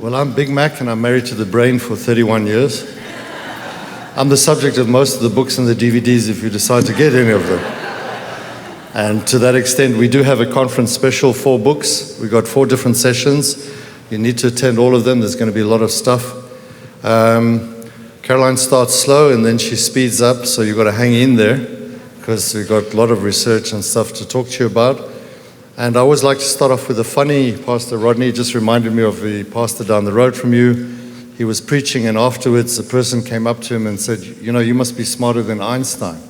Well, I'm Big Mac, and I'm married to the brain for 31 years. I'm the subject of most of the books and the DVDs if you decide to get any of them. And to that extent, we do have a conference special, 4 books. We've got 4 different sessions. You need to attend all of them. There's going to be a lot of stuff. Caroline starts slow, and then she speeds up, so you've got to hang in there, because we've got a lot of research and stuff to talk to you about. And I always like to start off with a funny. Pastor Rodney just reminded me of the pastor down the road from you. He was preaching, and afterwards a person came up to him and said, you know, you must be smarter than Einstein.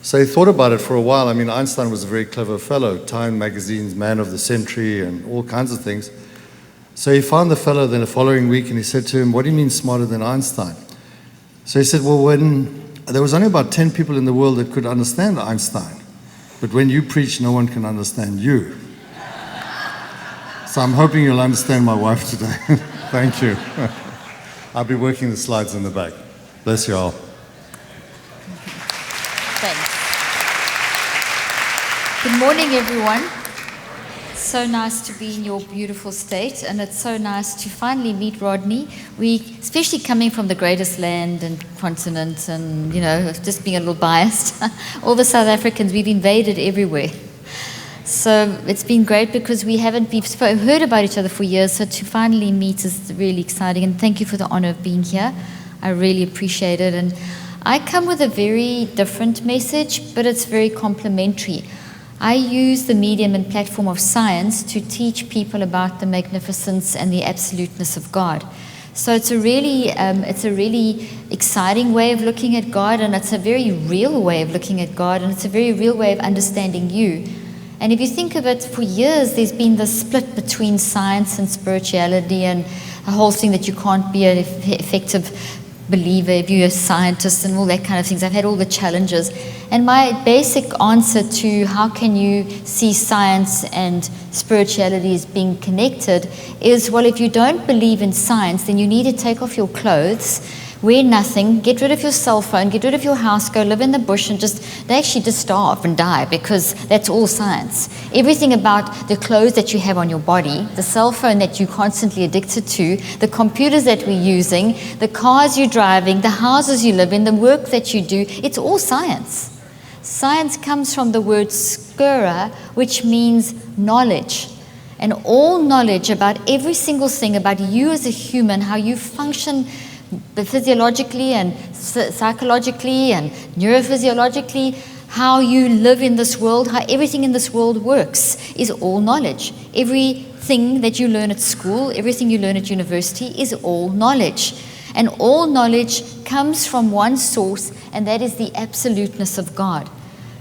So he thought about it for a while. I mean, Einstein was a very clever fellow, Time magazine's man of the century and all kinds of things. So he found the fellow then the following week, and he said to him, what do you mean smarter than Einstein? So he said, well, when there was only about 10 people in the world that could understand Einstein. But when you preach, no one can understand you. So I'm hoping you'll understand my wife today. Thank you. I'll be working the slides in the back. Bless you all. Thanks. Good morning, everyone. So nice to be in your beautiful state, and it's so nice to finally meet Rodney. We, especially coming from the greatest land and continent, and just being a little biased, all the South Africans, we've invaded everywhere. So it's been great because we've heard about each other for years, so to finally meet is really exciting, and thank you for the honor of being here. I really appreciate it, and I come with a very different message, but it's very complementary. I use the medium and platform of science to teach people about the magnificence and the absoluteness of God. So it's a really exciting way of looking at God, and it's a very real way of looking at God, and it's a very real way of understanding you. And if you think of it, for years there's been this split between science and spirituality, and a whole thing that you can't be an effective believer if you're a scientist and all that kind of things. I've had all the challenges. And my basic answer to how can you see science and spirituality as being connected is, well, if you don't believe in science, then you need to take off your clothes, wear nothing, get rid of your cell phone, get rid of your house, go live in the bush, and just starve and die, because that's all science. Everything about the clothes that you have on your body, the cell phone that you're constantly addicted to, the computers that we're using, the cars you're driving, the houses you live in, the work that you do, it's all science. Science comes from the word skura, which means knowledge. And all knowledge about every single thing about you as a human, how you function physiologically and psychologically and neurophysiologically, how you live in this world, how everything in this world works, is all knowledge. Everything that you learn at school, everything you learn at university is all knowledge. And all knowledge comes from one source, and that is the absoluteness of God.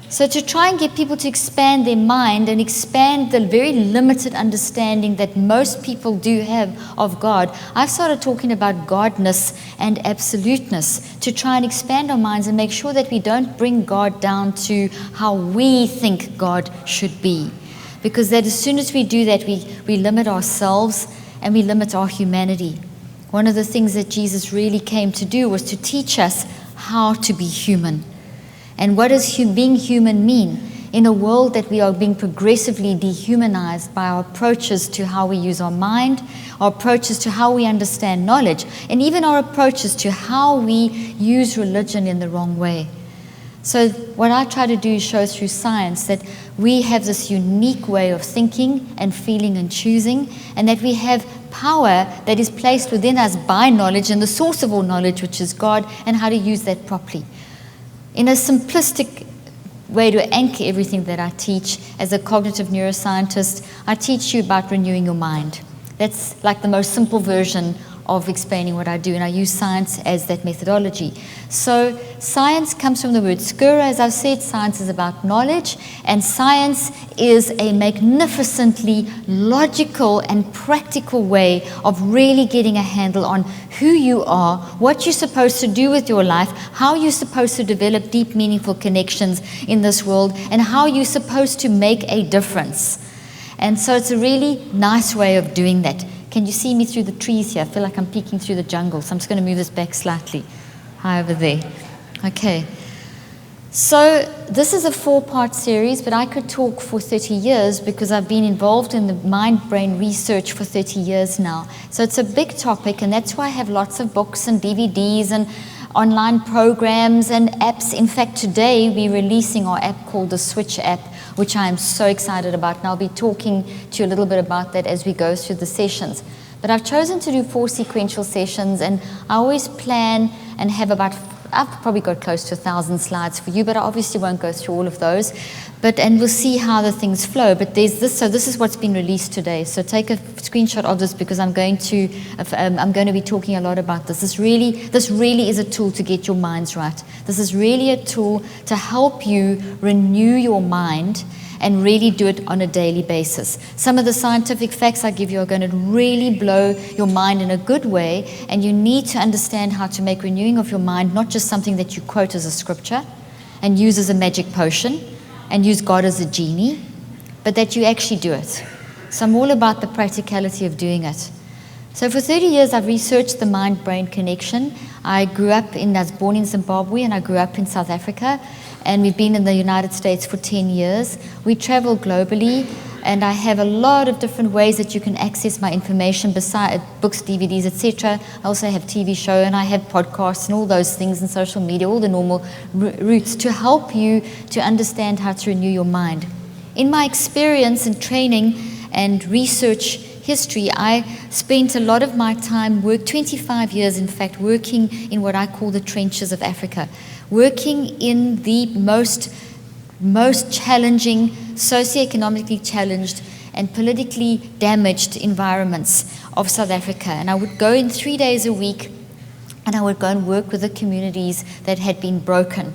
So to try and get people to expand their mind and expand the very limited understanding that most people do have of God, I've started talking about Godness and absoluteness to try and expand our minds and make sure that we don't bring God down to how we think God should be. Because that as soon as we do that, we limit ourselves and we limit our humanity. One of the things that Jesus really came to do was to teach us how to be human. And what does being human mean? In a world that we are being progressively dehumanized by our approaches to how we use our mind, our approaches to how we understand knowledge, and even our approaches to how we use religion in the wrong way. So what I try to do is show through science that we have this unique way of thinking and feeling and choosing, and that we have power that is placed within us by knowledge and the source of all knowledge, which is God, and how to use that properly. In a simplistic way to anchor everything that I teach as a cognitive neuroscientist, I teach you about renewing your mind. That's like the most simple version of explaining what I do, and I use science as that methodology. So science comes from the word skura. As I've said, science is about knowledge, and science is a magnificently logical and practical way of really getting a handle on who you are, what you're supposed to do with your life, how you're supposed to develop deep, meaningful connections in this world, and how you're supposed to make a difference. And so it's a really nice way of doing that. Can you see me through the trees here? I feel like I'm peeking through the jungle, so I'm just going to move this back slightly. Hi, over there. Okay. So this is a 4-part series, but I could talk for 30 years because I've been involved in the mind-brain research for 30 years now. So it's a big topic, and that's why I have lots of books and DVDs and online programs and apps. In fact, today we're releasing our app called the Switch app, which I am so excited about, and I'll be talking to you a little bit about that as we go through the sessions. But I've chosen to do 4 sequential sessions, and I always plan and have I've probably got close to 1,000 slides for you, but I obviously won't go through all of those. And we'll see how the things flow. But there's this, so this is what's been released today. So take a screenshot of this because I'm going to be talking a lot about this. This really is a tool to get your minds right. This is really a tool to help you renew your mind and really do it on a daily basis. Some of the scientific facts I give you are going to really blow your mind in a good way, and you need to understand how to make renewing of your mind not just something that you quote as a scripture and use as a magic potion and use God as a genie, but that you actually do it. So I'm all about the practicality of doing it. So for 30 years I've researched the mind-brain connection. I was born in Zimbabwe, and I grew up in South Africa. And we've been in the United States for 10 years. We travel globally, and I have a lot of different ways that you can access my information besides books, DVDs, etc. I also have TV show, and I have podcasts and all those things, and social media, all the normal routes to help you to understand how to renew your mind. In my experience and training and research history, I spent a lot of my time, 25 years in fact, working in what I call the trenches of Africa. Working in the most challenging, socioeconomically challenged and politically damaged environments of South Africa. And I would go in 3 days a week, and I would go and work with the communities that had been broken,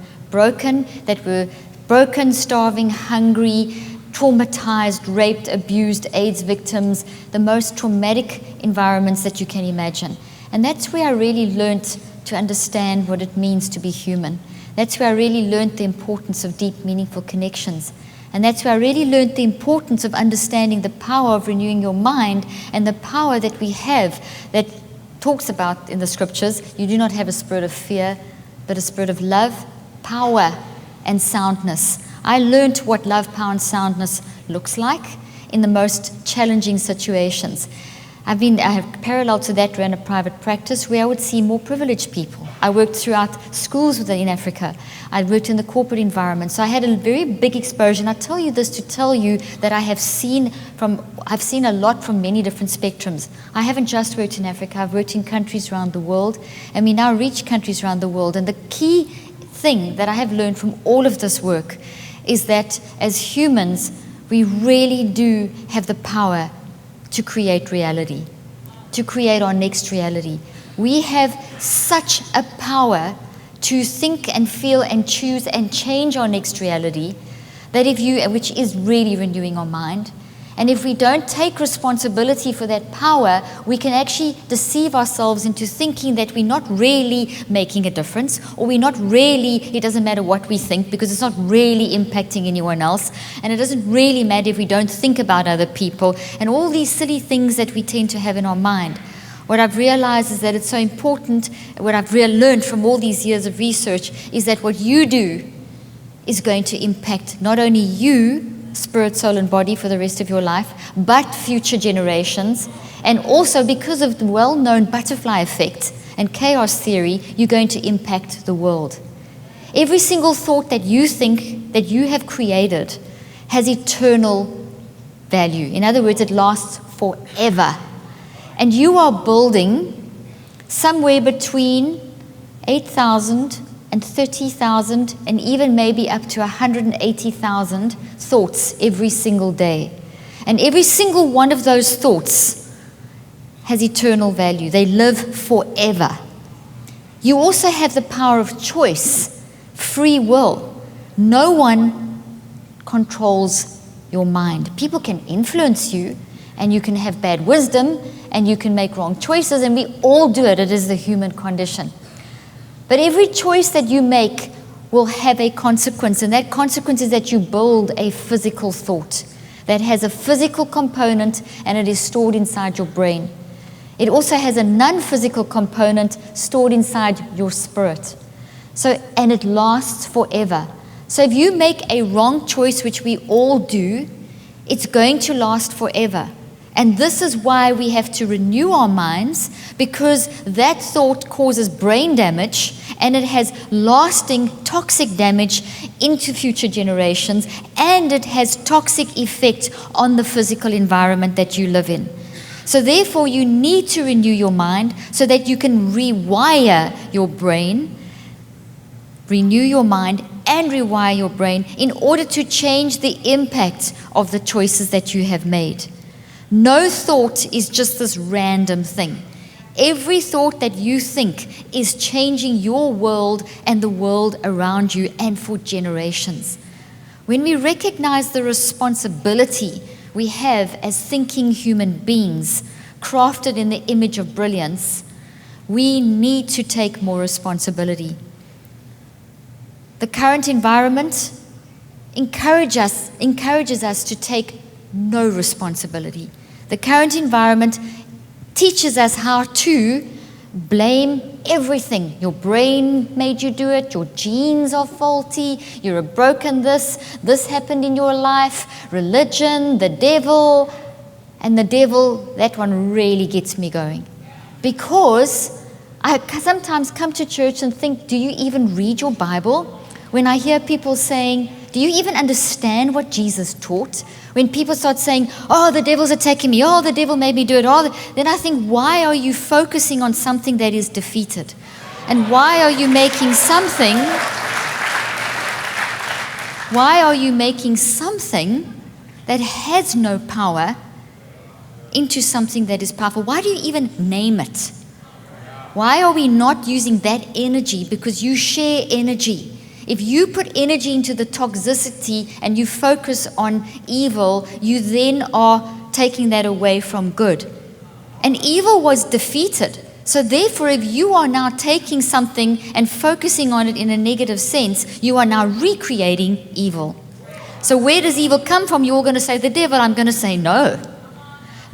starving, hungry, traumatized, raped, abused, AIDS victims, the most traumatic environments that you can imagine. And that's where I really learned to understand what it means to be human. That's where I really learned the importance of deep, meaningful connections. And that's where I really learned the importance of understanding the power of renewing your mind and the power that we have that talks about in the scriptures. You do not have a spirit of fear, but a spirit of love, power, and soundness. I learned what love, power, and soundness looks like in the most challenging situations. I have parallel to that ran a private practice where I would see more privileged people. I worked throughout schools in Africa. I worked in the corporate environment. So I had a very big exposure. And I tell you this to tell you that I've seen a lot from many different spectrums. I haven't just worked in Africa. I've worked in countries around the world. And we now reach countries around the world. And the key thing that I have learned from all of this work is that as humans, we really do have the power to create reality, to create our next reality. We have such a power to think and feel and choose and change our next reality, which is really renewing our mind. And if we don't take responsibility for that power, we can actually deceive ourselves into thinking that we're not really making a difference, or it doesn't matter what we think because it's not really impacting anyone else. And it doesn't really matter if we don't think about other people and all these silly things that we tend to have in our mind. What I've realized is that it's so important, what I've learned from all these years of research is that what you do is going to impact not only you, spirit, soul, and body for the rest of your life, but future generations. And also because of the well-known butterfly effect and chaos theory, you're going to impact the world. Every single thought that you think that you have created has eternal value. In other words, it lasts forever. And you are building somewhere between 8,000 and 30,000 and even maybe up to 180,000 thoughts every single day. And every single one of those thoughts has eternal value. They live forever. You also have the power of choice, free will. No one controls your mind. People can influence you, and you can have bad wisdom, and you can make wrong choices, and we all do it. It is the human condition. But every choice that you make will have a consequence, and that consequence is that you build a physical thought that has a physical component, and it is stored inside your brain. It also has a non-physical component stored inside your spirit. And it lasts forever. So if you make a wrong choice, which we all do, it's going to last forever. And this is why we have to renew our minds, because that thought causes brain damage and it has lasting toxic damage into future generations, and it has toxic effect on the physical environment that you live in. So therefore, you need to renew your mind so that you can rewire your brain, renew your mind and rewire your brain in order to change the impact of the choices that you have made. No thought is just this random thing. Every thought that you think is changing your world and the world around you and for generations. When we recognize the responsibility we have as thinking human beings, crafted in the image of brilliance, we need to take more responsibility. The current environment encourages us to take no responsibility. The current environment teaches us how to blame everything. Your brain made you do it, your genes are faulty, you're a broken this happened in your life, religion, the devil. And the devil, that one really gets me going. Because I sometimes come to church and think, do you even read your Bible? When I hear people saying, do you even understand what Jesus taught? When people start saying, oh, the devil's attacking me, oh, the devil made me do it, then I think, why are you focusing on something that is defeated? And why are you making something that has no power into something that is powerful? Why do you even name it? Why are we not using that energy? Because you share energy. If you put energy into the toxicity and you focus on evil, you then are taking that away from good. And evil was defeated. So therefore, if you are now taking something and focusing on it in a negative sense, you are now recreating evil. So where does evil come from? You're going to say the devil. I'm going to say no.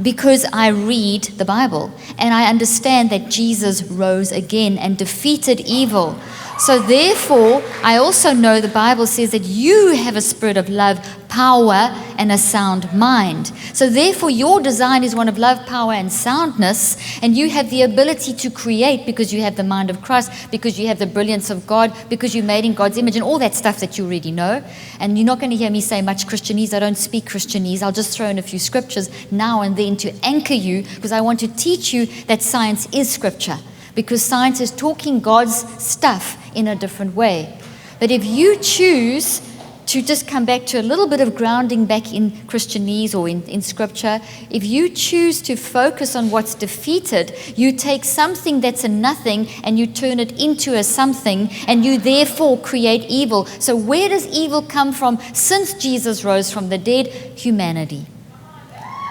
Because I read the Bible and I understand that Jesus rose again and defeated evil. So therefore, I also know the Bible says that you have a spirit of love, power, and a sound mind. So therefore, your design is one of love, power, and soundness, and you have the ability to create because you have the mind of Christ, because you have the brilliance of God, because you're made in God's image, and all that stuff that you already know. And you're not going to hear me say much Christianese. I don't speak Christianese. I'll just throw in a few scriptures now and then to anchor you, because I want to teach you that science is scripture. Because science is talking God's stuff in a different way. But if you choose to just come back to a little bit of grounding back in Christianese or in Scripture, if you choose to focus on what's defeated, you take something that's a nothing and you turn it into a something, and you therefore create evil. So where does evil come from since Jesus rose from the dead? Humanity.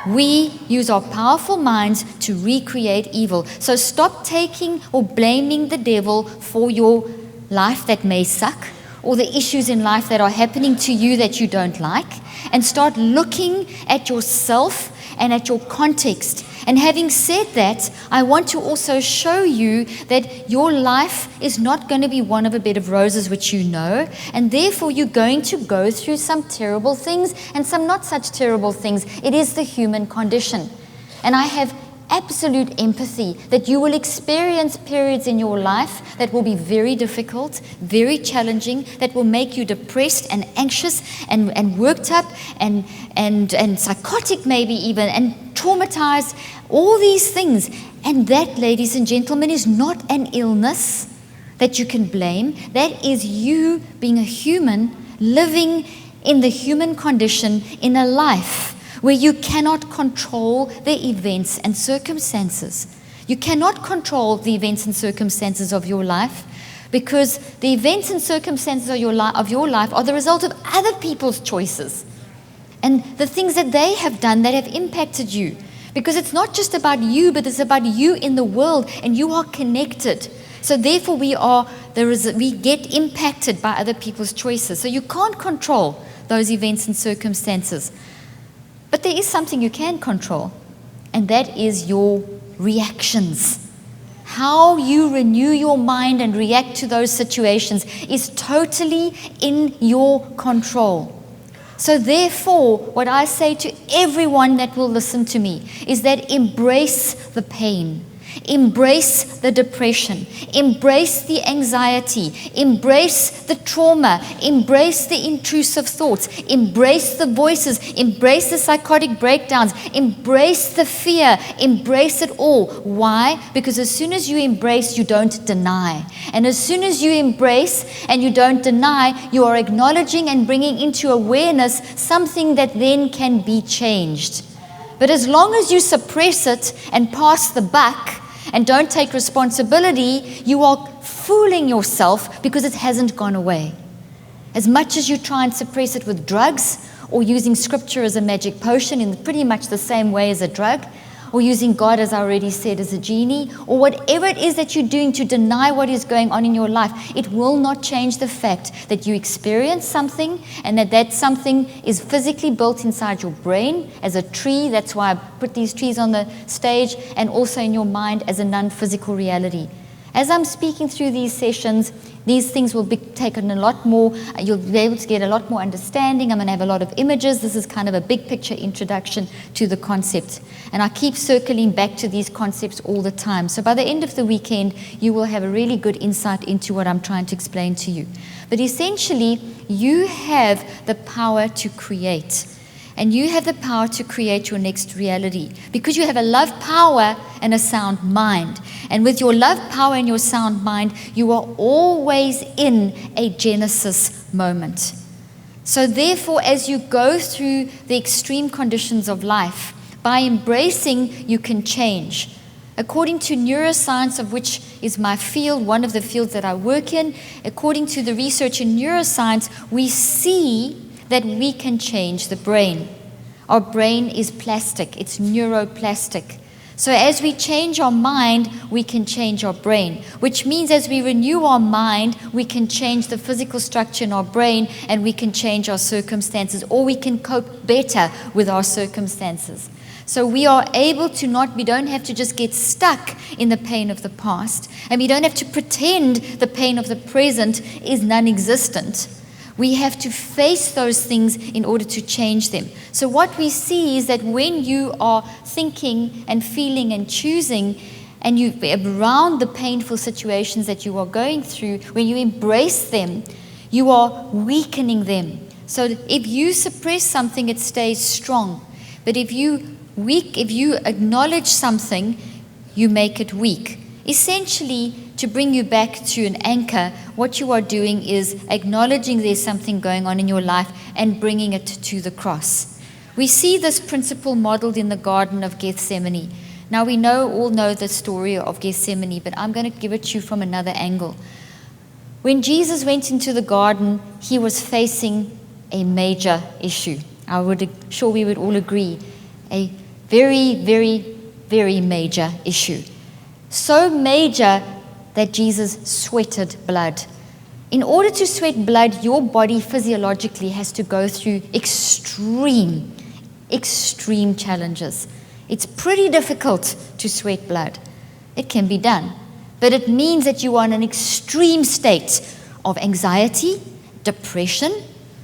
We use our powerful minds to recreate evil. So stop taking or blaming the devil for your life that may suck, or the issues in life that are happening to you that you don't like, and start looking at yourself and at your context. And having said that, I want to also show you that your life is not going to be one of a bed of roses, which you know, and therefore you're going to go through some terrible things and some not such terrible things. It is the human condition. And I have absolute empathy that you will experience periods in your life that will be very difficult, very challenging, that will make you depressed and anxious and worked up and psychotic maybe even, and traumatized, all these things. And that, ladies and gentlemen, is not an illness that you can blame. That is you being a human, living in the human condition in a life where you cannot control the events and circumstances. You cannot control the events and circumstances of your life, because the events and circumstances of your life are the result of other people's choices and the things that they have done that have impacted you. Because it's not just about you, but it's about you in the world, and you are connected. So therefore we get impacted by other people's choices. So you can't control those events and circumstances. But there is something you can control, and that is your reactions. how you renew your mind and react to those situations is totally in your control. So therefore, what I say to everyone that will listen to me is that embrace the pain. Embrace the depression, embrace the anxiety, embrace the trauma, embrace the intrusive thoughts, embrace the voices, embrace the psychotic breakdowns, embrace the fear, embrace it all. Why? Because as soon as you embrace, you don't deny. And as soon as you embrace and you don't deny, you are acknowledging and bringing into awareness something that then can be changed. But as long as you suppress it and pass the buck, and don't take responsibility, you are fooling yourself because it hasn't gone away. As much as you try and suppress it with drugs, or using scripture as a magic potion in pretty much the same way as a drug, or using God, as I already said, as a genie, or whatever it is that you're doing to deny what is going on in your life, it will not change the fact that you experience something and that something is physically built inside your brain as a tree. That's why I put these trees on the stage, and also in your mind as a non-physical reality. As I'm speaking through these sessions, these things will be taken a lot more, you'll be able to get a lot more understanding. I'm going to have a lot of images. This is kind of a big picture introduction to the concept. And I keep circling back to these concepts all the time. So by the end of the weekend, you will have a really good insight into what I'm trying to explain to you. But essentially, you have the power to create. And you have the power to create your next reality because you have a love power and a sound mind. And with your love power and your sound mind, you are always in a Genesis moment. So therefore, as you go through the extreme conditions of life, by embracing, you can change. According to neuroscience, of which is my field, one of the fields that I work in, according to the research in neuroscience, we see that we can change the brain. Our brain is plastic, it's neuroplastic. So as we change our mind, we can change our brain, which means as we renew our mind, we can change the physical structure in our brain, and we can change our circumstances, or we can cope better with our circumstances. So we are able to we don't have to just get stuck in the pain of the past, and we don't have to pretend the pain of the present is non-existent. We have to face those things in order to change them. So what we see is that when you are thinking and feeling and choosing, and you around the painful situations that you are going through, when you embrace them, you are weakening them. So if you suppress something, it stays strong. But if you acknowledge something, you make it weak. Essentially, to bring you back to an anchor, what you are doing is acknowledging there's something going on in your life and bringing it to the cross. We see this principle modeled in the Garden of Gethsemane. Now we all know the story of Gethsemane, but I'm going to give it to you from another angle. When Jesus went into the garden, he was facing a major issue. Sure we would all agree, a very, very, very major issue. So major that Jesus sweated blood. In order to sweat blood, your body physiologically has to go through extreme challenges. It's pretty difficult to sweat blood. It can be done. But it means that you are in an extreme state of anxiety, depression,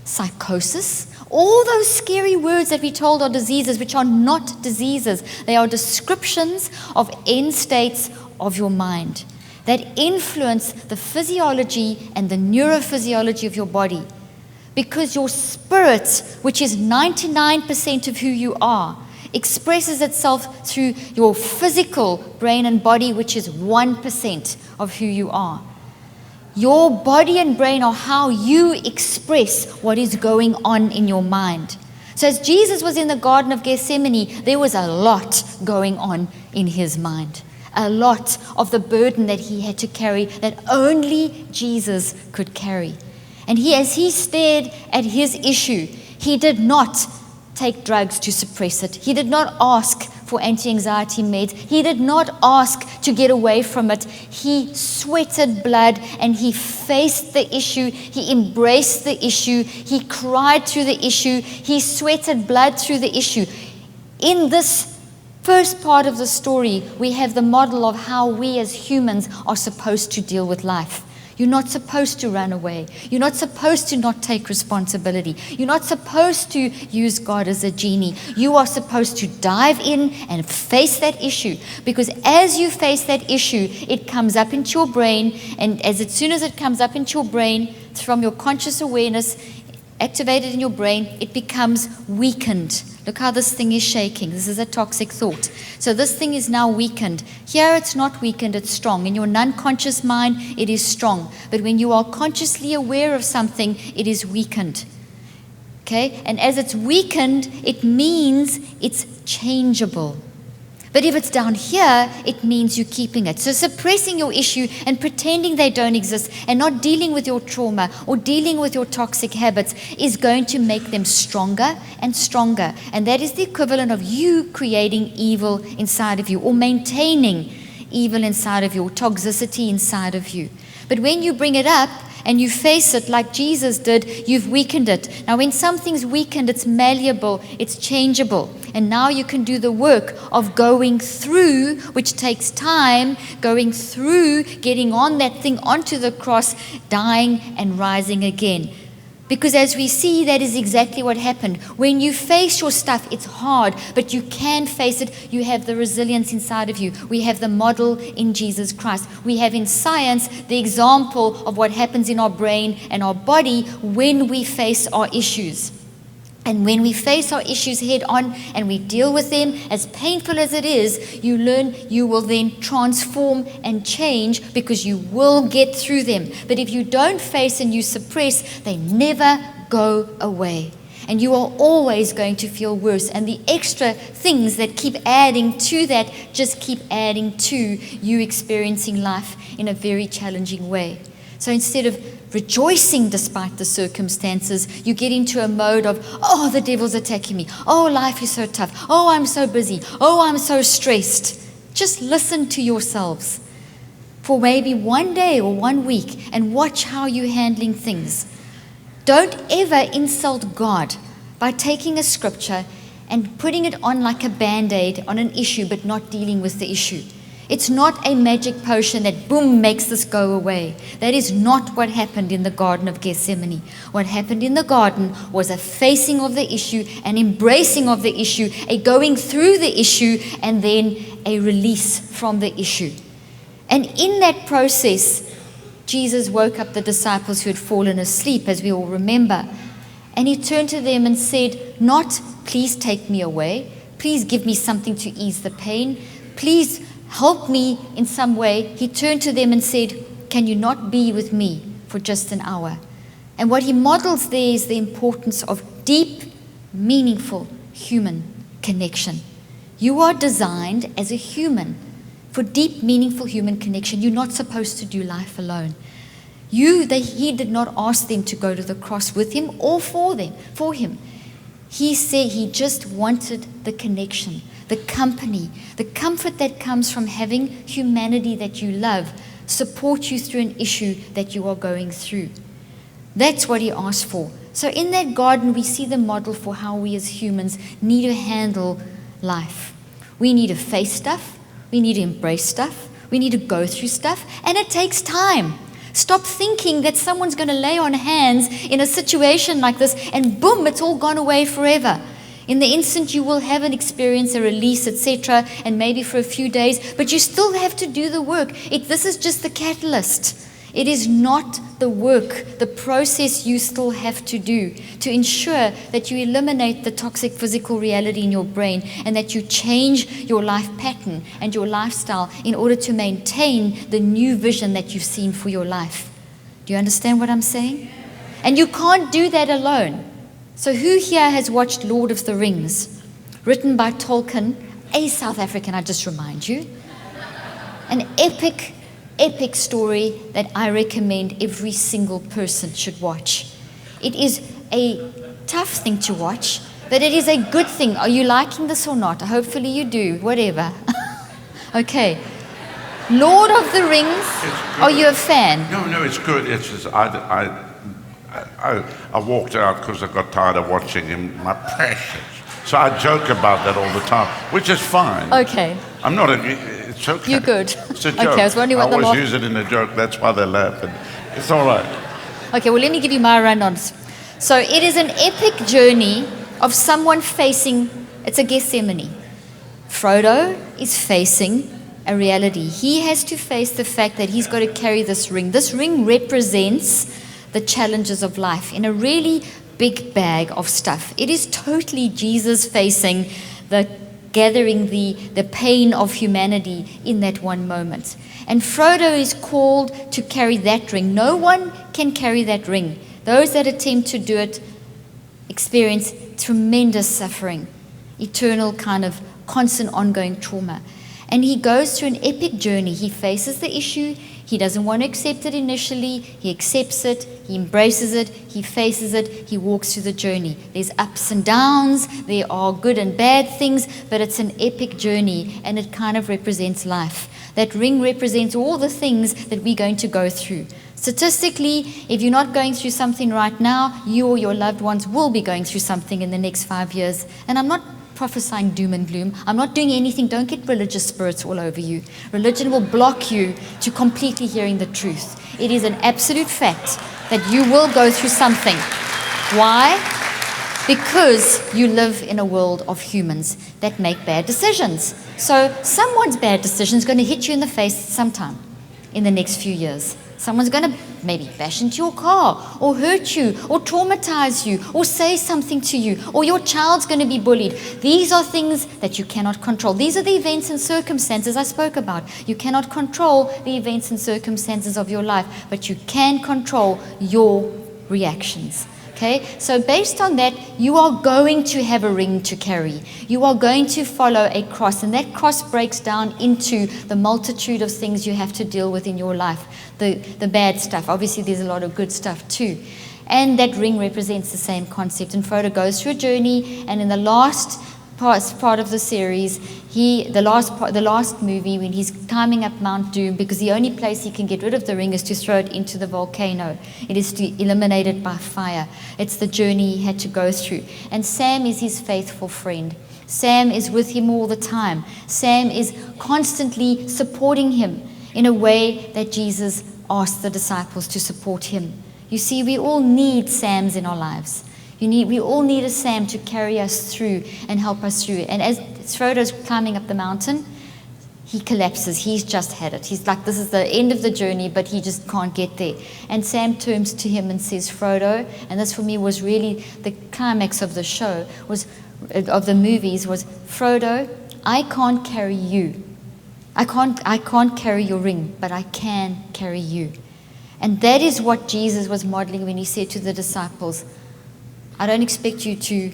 psychosis, all those scary words that we told are diseases, which are not diseases. They are descriptions of end states of your mind that influence the physiology and the neurophysiology of your body. Because your spirit, which is 99% of who you are, expresses itself through your physical brain and body, which is 1% of who you are. Your body and brain are how you express what is going on in your mind. So as Jesus was in the Garden of Gethsemane, there was a lot going on in his mind. A lot of the burden that he had to carry that only Jesus could carry. And as he stared at his issue, he did not take drugs to suppress it. He did not ask for anti-anxiety meds. He did not ask to get away from it. He sweated blood and he faced the issue. He embraced the issue. He cried through the issue. He sweated blood through the issue. In this First part of the story, we have the model of how we as humans are supposed to deal with life. You're not supposed to run away. You're not supposed to not take responsibility. You're not supposed to use God as a genie. You are supposed to dive in and face that issue. Because as you face that issue, it comes up into your brain. And as soon as it comes up into your brain, from your conscious awareness, activated in your brain, it becomes weakened. Look how this thing is shaking. This is a toxic thought. So this thing is now weakened. Here it's not weakened, it's strong. In your non-conscious mind, it is strong. But when you are consciously aware of something, it is weakened. Okay? And as it's weakened, it means it's changeable. But if it's down here, it means you're keeping it. So suppressing your issue and pretending they don't exist and not dealing with your trauma or dealing with your toxic habits is going to make them stronger and stronger. And that is the equivalent of you creating evil inside of you or maintaining evil inside of you or toxicity inside of you. But when you bring it up, and you face it like Jesus did, you've weakened it. Now, when something's weakened, it's malleable, it's changeable. And now you can do the work of going through, which takes time, going through, getting on that thing onto the cross, dying and rising again. Because as we see, that is exactly what happened. When you face your stuff, it's hard, but you can face it. You have the resilience inside of you. We have the model in Jesus Christ. We have in science the example of what happens in our brain and our body when we face our issues. And when we face our issues head on and we deal with them, as painful as it is, you learn you will then transform and change because you will get through them. But if you don't face and you suppress, they never go away. And you are always going to feel worse. And the extra things that keep adding to that just keep adding to you experiencing life in a very challenging way. So instead of rejoicing despite the circumstances, you get into a mode of, oh, the devil's attacking me. Oh, life is so tough. Oh, I'm so busy. Oh, I'm so stressed. Just listen to yourselves for maybe one day or 1 week and watch how you're handling things. Don't ever insult God by taking a scripture and putting it on like a band-aid on an issue but not dealing with the issue. It's not a magic potion that, boom, makes this go away. That is not what happened in the Garden of Gethsemane. What happened in the garden was a facing of the issue, an embracing of the issue, a going through the issue, and then a release from the issue. And in that process, Jesus woke up the disciples who had fallen asleep, as we all remember. And he turned to them and said, not, please take me away. Please give me something to ease the pain. Please help me in some way. He turned to them and said, can you not be with me for just an hour? And what he models there is the importance of deep, meaningful human connection. You are designed as a human for deep, meaningful human connection. You're not supposed to do life alone. He did not ask them to go to the cross with him or for him. He said he just wanted the connection, the company, the comfort that comes from having humanity that you love support you through an issue that you are going through. That's what he asked for. So in that garden, we see the model for how we as humans need to handle life. We need to face stuff. We need to embrace stuff. We need to go through stuff. And it takes time. Stop thinking that someone's going to lay on hands in a situation like this and boom, it's all gone away forever. In the instant you will have an experience, a release, etc., and maybe for a few days, but you still have to do the work. This is just the catalyst. It is not the work, the process you still have to do to ensure that you eliminate the toxic physical reality in your brain and that you change your life pattern and your lifestyle in order to maintain the new vision that you've seen for your life. Do you understand what I'm saying? And you can't do that alone. So who here has watched Lord of the Rings, written by Tolkien, a South African, I just remind you, an epic story that I recommend every single person should watch. It is a tough thing to watch, but it is a good thing. Are you liking this or not? Hopefully you do, whatever. Okay. Lord of the Rings, are you a fan? No, it's good. It's just, I walked out because I got tired of watching him. My precious. So I joke about that all the time, which is fine. Okay. I'm not, it's okay. You're good. It's a joke. Okay, I was wondering what the always laugh... use it in a joke, that's why they laugh. And it's all right. Okay, well, let me give you my run-on. So it is an epic journey of someone facing, it's a Gethsemane. Frodo is facing a reality. He has to face the fact that he's got to carry this ring. This ring represents the challenges of life in a really big bag of stuff. It is totally Jesus facing the gathering the pain of humanity in that one moment. And Frodo is called to carry that ring. No one can carry that ring. Those that attempt to do it experience tremendous suffering, eternal kind of constant ongoing trauma. And he goes through an epic journey. He faces the issue. He doesn't want to accept it initially. He accepts it. He embraces it. He faces it. He walks through the journey. There's ups and downs. There are good and bad things, but it's an epic journey, and it kind of represents life. That ring represents all the things that we're going to go through. Statistically, if you're not going through something right now, you or your loved ones will be going through something in the next 5 years. And I'm not prophesying doom and gloom. I'm not doing anything. Don't get religious spirits all over you. Religion will block you to completely hearing the truth. It is an absolute fact that you will go through something. Why? Because you live in a world of humans that make bad decisions. So someone's bad decision is going to hit you in the face sometime in the next few years. Someone's going to maybe bash into your car or hurt you or traumatize you or say something to you, or your child's going to be bullied. These are things that you cannot control. These are the events and circumstances I spoke about. You cannot control the events and circumstances of your life, but you can control your reactions. Okay, so based on that, you are going to have a ring to carry. You are going to follow a cross, and that cross breaks down into the multitude of things you have to deal with in your life. The bad stuff. Obviously, there's a lot of good stuff too. And that ring represents the same concept. And Frodo goes through a journey, and in the last part of the series, the last movie, when he's climbing up Mount Doom, because the only place he can get rid of the ring is to throw it into the volcano. It is to eliminate it by fire. It's the journey he had to go through. And Sam is his faithful friend. Sam is with him all the time. Sam is constantly supporting him in a way that Jesus asked the disciples to support him. You see, we all need Sams in our lives. We all need a Sam to carry us through and help us through. And as Frodo's climbing up the mountain, he collapses. He's just had it. He's like, this is the end of the journey, but he just can't get there. And Sam turns to him and says, Frodo, and this for me was really the climax of the show, of the movies, was, Frodo, I can't carry you. I can't carry your ring, but I can carry you. And that is what Jesus was modeling when he said to the disciples, I don't expect you to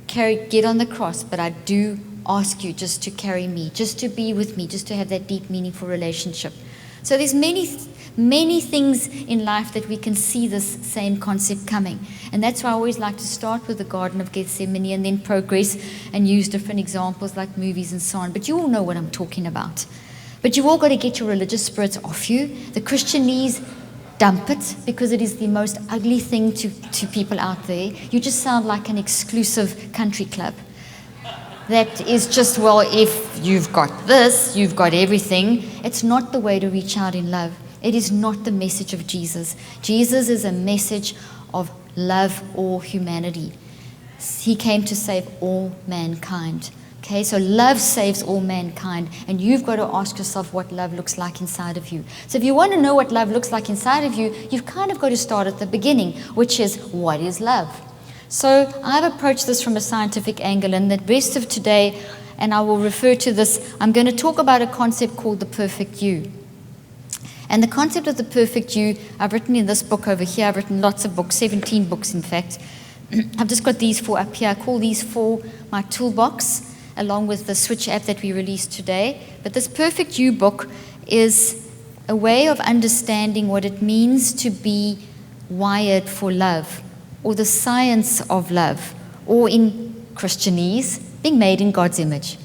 get on the cross, but I do ask you just to carry me, just to be with me, just to have that deep, meaningful relationship. So there's many things in life that we can see this same concept coming. And that's why I always like to start with the Garden of Gethsemane and then progress and use different examples like movies and so on. But you all know what I'm talking about. But you've all got to get your religious spirits off you. The Christianese, dump it, because it is the most ugly thing to people out there. You just sound like an exclusive country club. That is just, well, if you've got this, you've got everything. It's not the way to reach out in love. It is not the message of Jesus. Jesus is a message of love all humanity. He came to save all mankind. Okay, so love saves all mankind, and you've got to ask yourself what love looks like inside of you. So if you want to know what love looks like inside of you, you've kind of got to start at the beginning, which is, what is love? So I've approached this from a scientific angle, and the rest of today, and I will refer to this, I'm going to talk about a concept called the perfect you. And the concept of the perfect you, I've written in this book over here, I've written lots of books, 17 books in fact. I've just got these 4 up here. I call these 4 my toolbox, along with the Switch app that we released today. But this Perfect You book is a way of understanding what it means to be wired for love, or the science of love, or in Christianese, being made in God's image.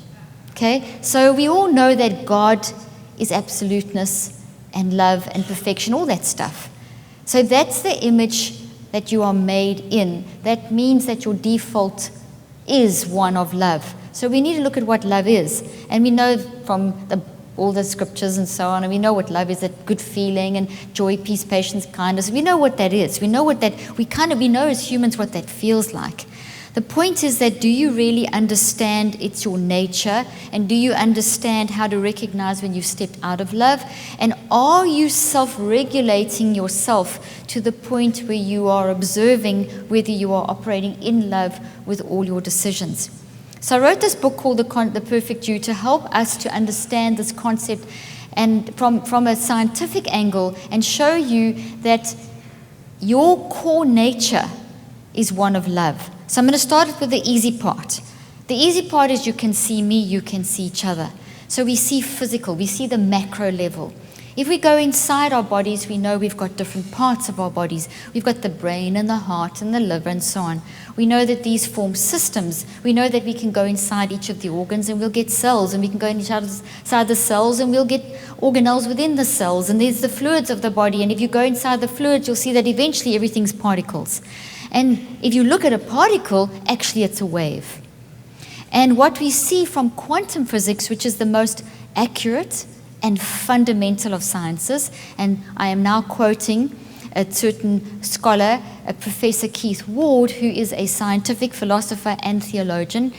Okay? So we all know that God is absoluteness and love and perfection, all that stuff. So that's the image that you are made in. That means that your default is one of love. So we need to look at what love is. And we know from all the scriptures and so on, and we know what love is, that good feeling and joy, peace, patience, kindness. We know what that is. We know we know as humans what that feels like. The point is that, do you really understand it's your nature? And do you understand how to recognize when you've stepped out of love? And are you self-regulating yourself to the point where you are observing whether you are operating in love with all your decisions? So I wrote this book called The Perfect You to help us to understand this concept and from a scientific angle, and show you that your core nature is one of love. So I'm going to start with the easy part. The easy part is you can see me, you can see each other. So we see physical, we see the macro level. If we go inside our bodies, we know we've got different parts of our bodies. We've got the brain and the heart and the liver and so on. We know that these form systems. We know that we can go inside each of the organs and we'll get cells, and we can go inside the cells and we'll get organelles within the cells, and there's the fluids of the body. And if you go inside the fluids, you'll see that eventually everything's particles. And if you look at a particle, actually it's a wave. And what we see from quantum physics, which is the most accurate and fundamental of sciences, and I am now quoting a certain scholar, a Professor Keith Ward, who is a scientific philosopher and theologian,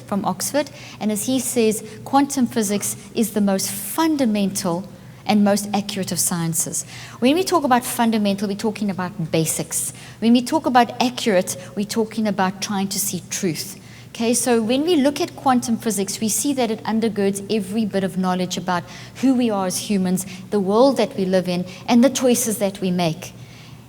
from Oxford, and as he says, quantum physics is the most fundamental and most accurate of sciences. When we talk about fundamental, we're talking about basics. When we talk about accurate, we're talking about trying to see truth. Okay, so when we look at quantum physics, we see that it undergirds every bit of knowledge about who we are as humans, the world that we live in, and the choices that we make.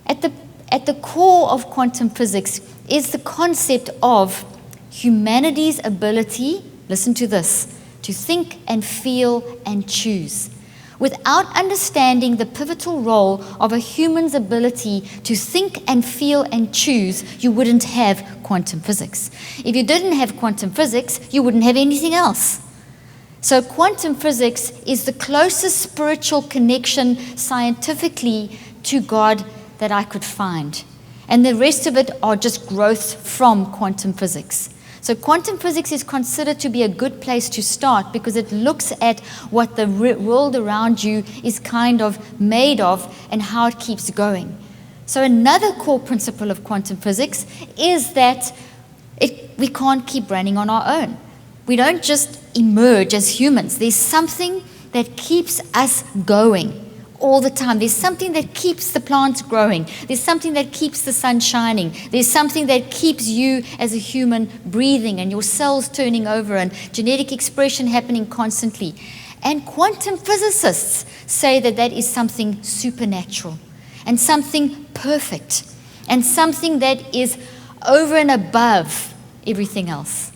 At the core of quantum physics is the concept of humanity's ability, listen to this, to think and feel and choose. Without understanding the pivotal role of a human's ability to think and feel and choose, you wouldn't have quantum physics. If you didn't have quantum physics, you wouldn't have anything else. So quantum physics is the closest spiritual connection scientifically to God that I could find. And the rest of it are just growth from quantum physics. So quantum physics is considered to be a good place to start because it looks at what the world around you is kind of made of and how it keeps going. So another core principle of quantum physics is that we can't keep running on our own. We don't just emerge as humans. There's something that keeps us going all the time. There's something that keeps the plants growing. There's something that keeps the sun shining. There's something that keeps you as a human breathing and your cells turning over and genetic expression happening constantly. And quantum physicists say that that is something supernatural and something perfect and something that is over and above everything else.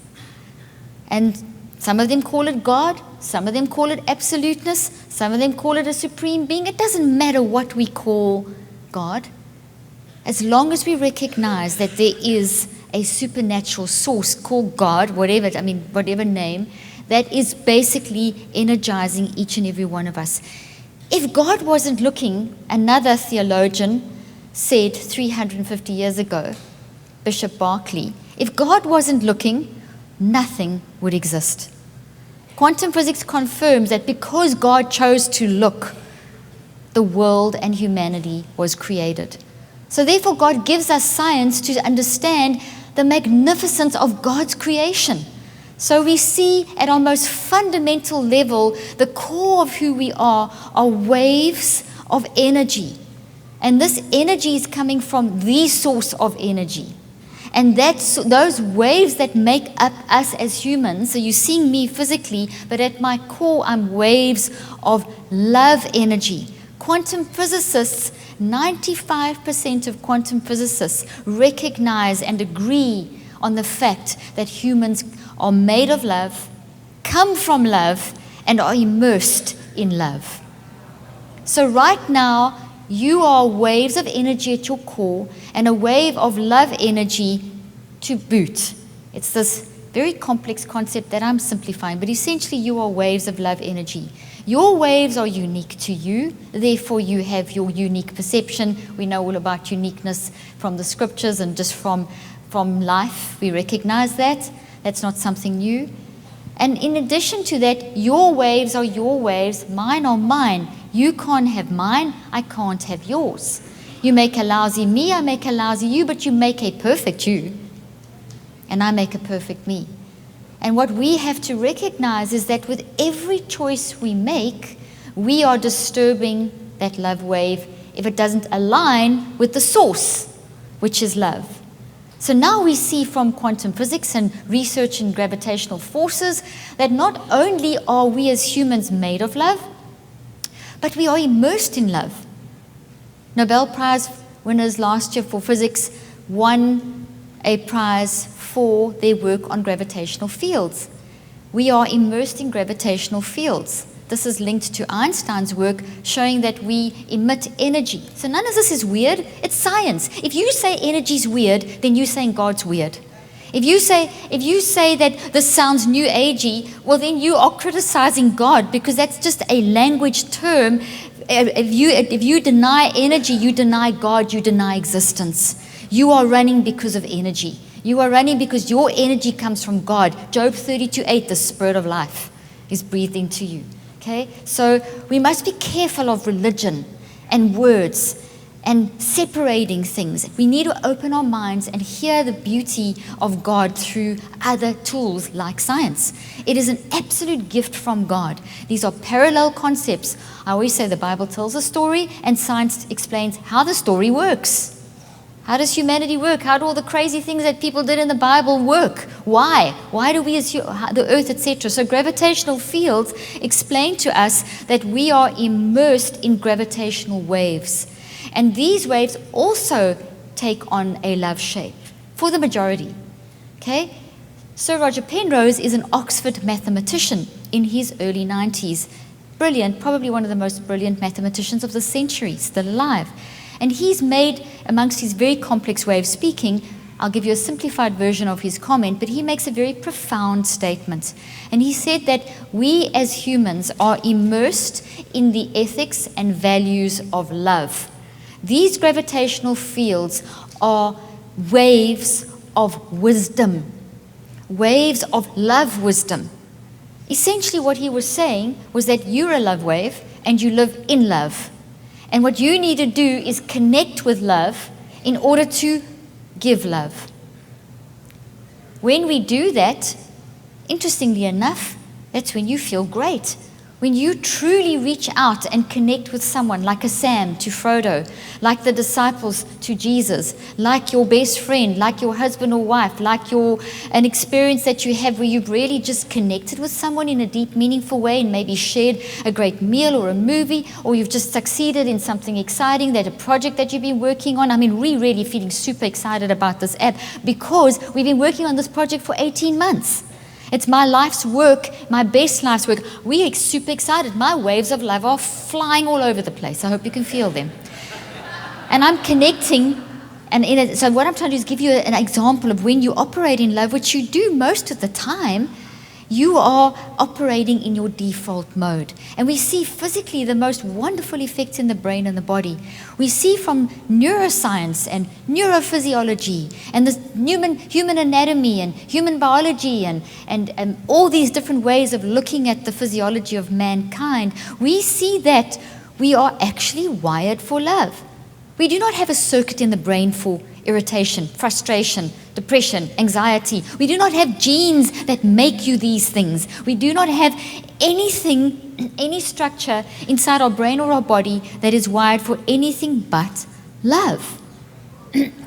And some of them call it God, some of them call it absoluteness, some of them call it a supreme being. It doesn't matter what we call God, as long as we recognize that there is a supernatural source called God, whatever name, that is basically energizing each and every one of us. If God wasn't looking, another theologian said 350 years ago, Bishop Berkeley, if God wasn't looking, nothing would exist. Quantum physics confirms that because God chose to look, the world and humanity was created. So therefore, God gives us science to understand the magnificence of God's creation. So we see at our most fundamental level, the core of who we are waves of energy. And this energy is coming from the source of energy. And that's those waves that make up us as humans. So you're seeing me physically, but at my core, I'm waves of love energy. Quantum physicists, 95% of quantum physicists recognize and agree on the fact that humans are made of love, come from love, and are immersed in love. So right now, you are waves of energy at your core and a wave of love energy to boot. It's this very complex concept that I'm simplifying, but essentially you are waves of love energy. Your waves are unique to you, therefore you have your unique perception. We know all about uniqueness from the scriptures and just from from life. We recognize that. That's not something new. And in addition to that, your waves are your waves, mine are mine. You can't have mine, I can't have yours. You make a lousy me, I make a lousy you, but you make a perfect you. And I make a perfect me. And what we have to recognize is that with every choice we make, we are disturbing that love wave if it doesn't align with the source, which is love. So now we see from quantum physics and research in gravitational forces that not only are we as humans made of love, but we are immersed in love. Nobel Prize winners last year for physics won a prize for their work on gravitational fields. We are immersed in gravitational fields. This is linked to Einstein's work showing that we emit energy. So none of this is weird. It's science. If you say energy is weird, then you're saying God's weird. If you say that this sounds new agey, well then you are criticizing God, because that's just a language term. If you deny energy, you deny God, you deny existence. You are running because of energy. You are running because your energy comes from God. Job 32:8, the spirit of life is breathed into you. Okay? So we must be careful of religion and words and separating things. We need to open our minds and hear the beauty of God through other tools like science. It is an absolute gift from God. These are parallel concepts. I always say the Bible tells a story and science explains how the story works. How does humanity work? How do all the crazy things that people did in the Bible work? Why? Why do we as the earth, etc.? So gravitational fields explain to us that we are immersed in gravitational waves. And these waves also take on a love shape for the majority. Okay? Sir Roger Penrose is an Oxford mathematician in his early 90s. Brilliant, probably one of the most brilliant mathematicians of the century, still alive. And he's made, amongst his very complex way of speaking, I'll give you a simplified version of his comment, but he makes a very profound statement. And he said that we as humans are immersed in the ethics and values of love. These gravitational fields are waves of wisdom, waves of love wisdom. Essentially what he was saying was that you're a love wave and you live in love. And what you need to do is connect with love in order to give love. When we do that, interestingly enough, that's when you feel great. When you truly reach out and connect with someone like a Sam to Frodo, like the disciples to Jesus, like your best friend, like your husband or wife, like an experience that you have where you've really just connected with someone in a deep, meaningful way and maybe shared a great meal or a movie, or you've just succeeded in something exciting, that a project that you've been working on. I mean, we're really feeling super excited about this app because we've been working on this project for 18 months. It's my life's work, my best life's work. We are super excited. My waves of love are flying all over the place. I hope you can feel them. And I'm connecting. So what I'm trying to do is give you an example of when you operate in love, which you do most of the time. You are operating in your default mode. And we see physically the most wonderful effects in the brain and the body. We see from neuroscience and neurophysiology and the human anatomy and human biology and all these different ways of looking at the physiology of mankind, we see that we are actually wired for love. We do not have a circuit in the brain for irritation, frustration, depression, anxiety. We do not have genes that make you these things. We do not have anything, any structure inside our brain or our body that is wired for anything but love,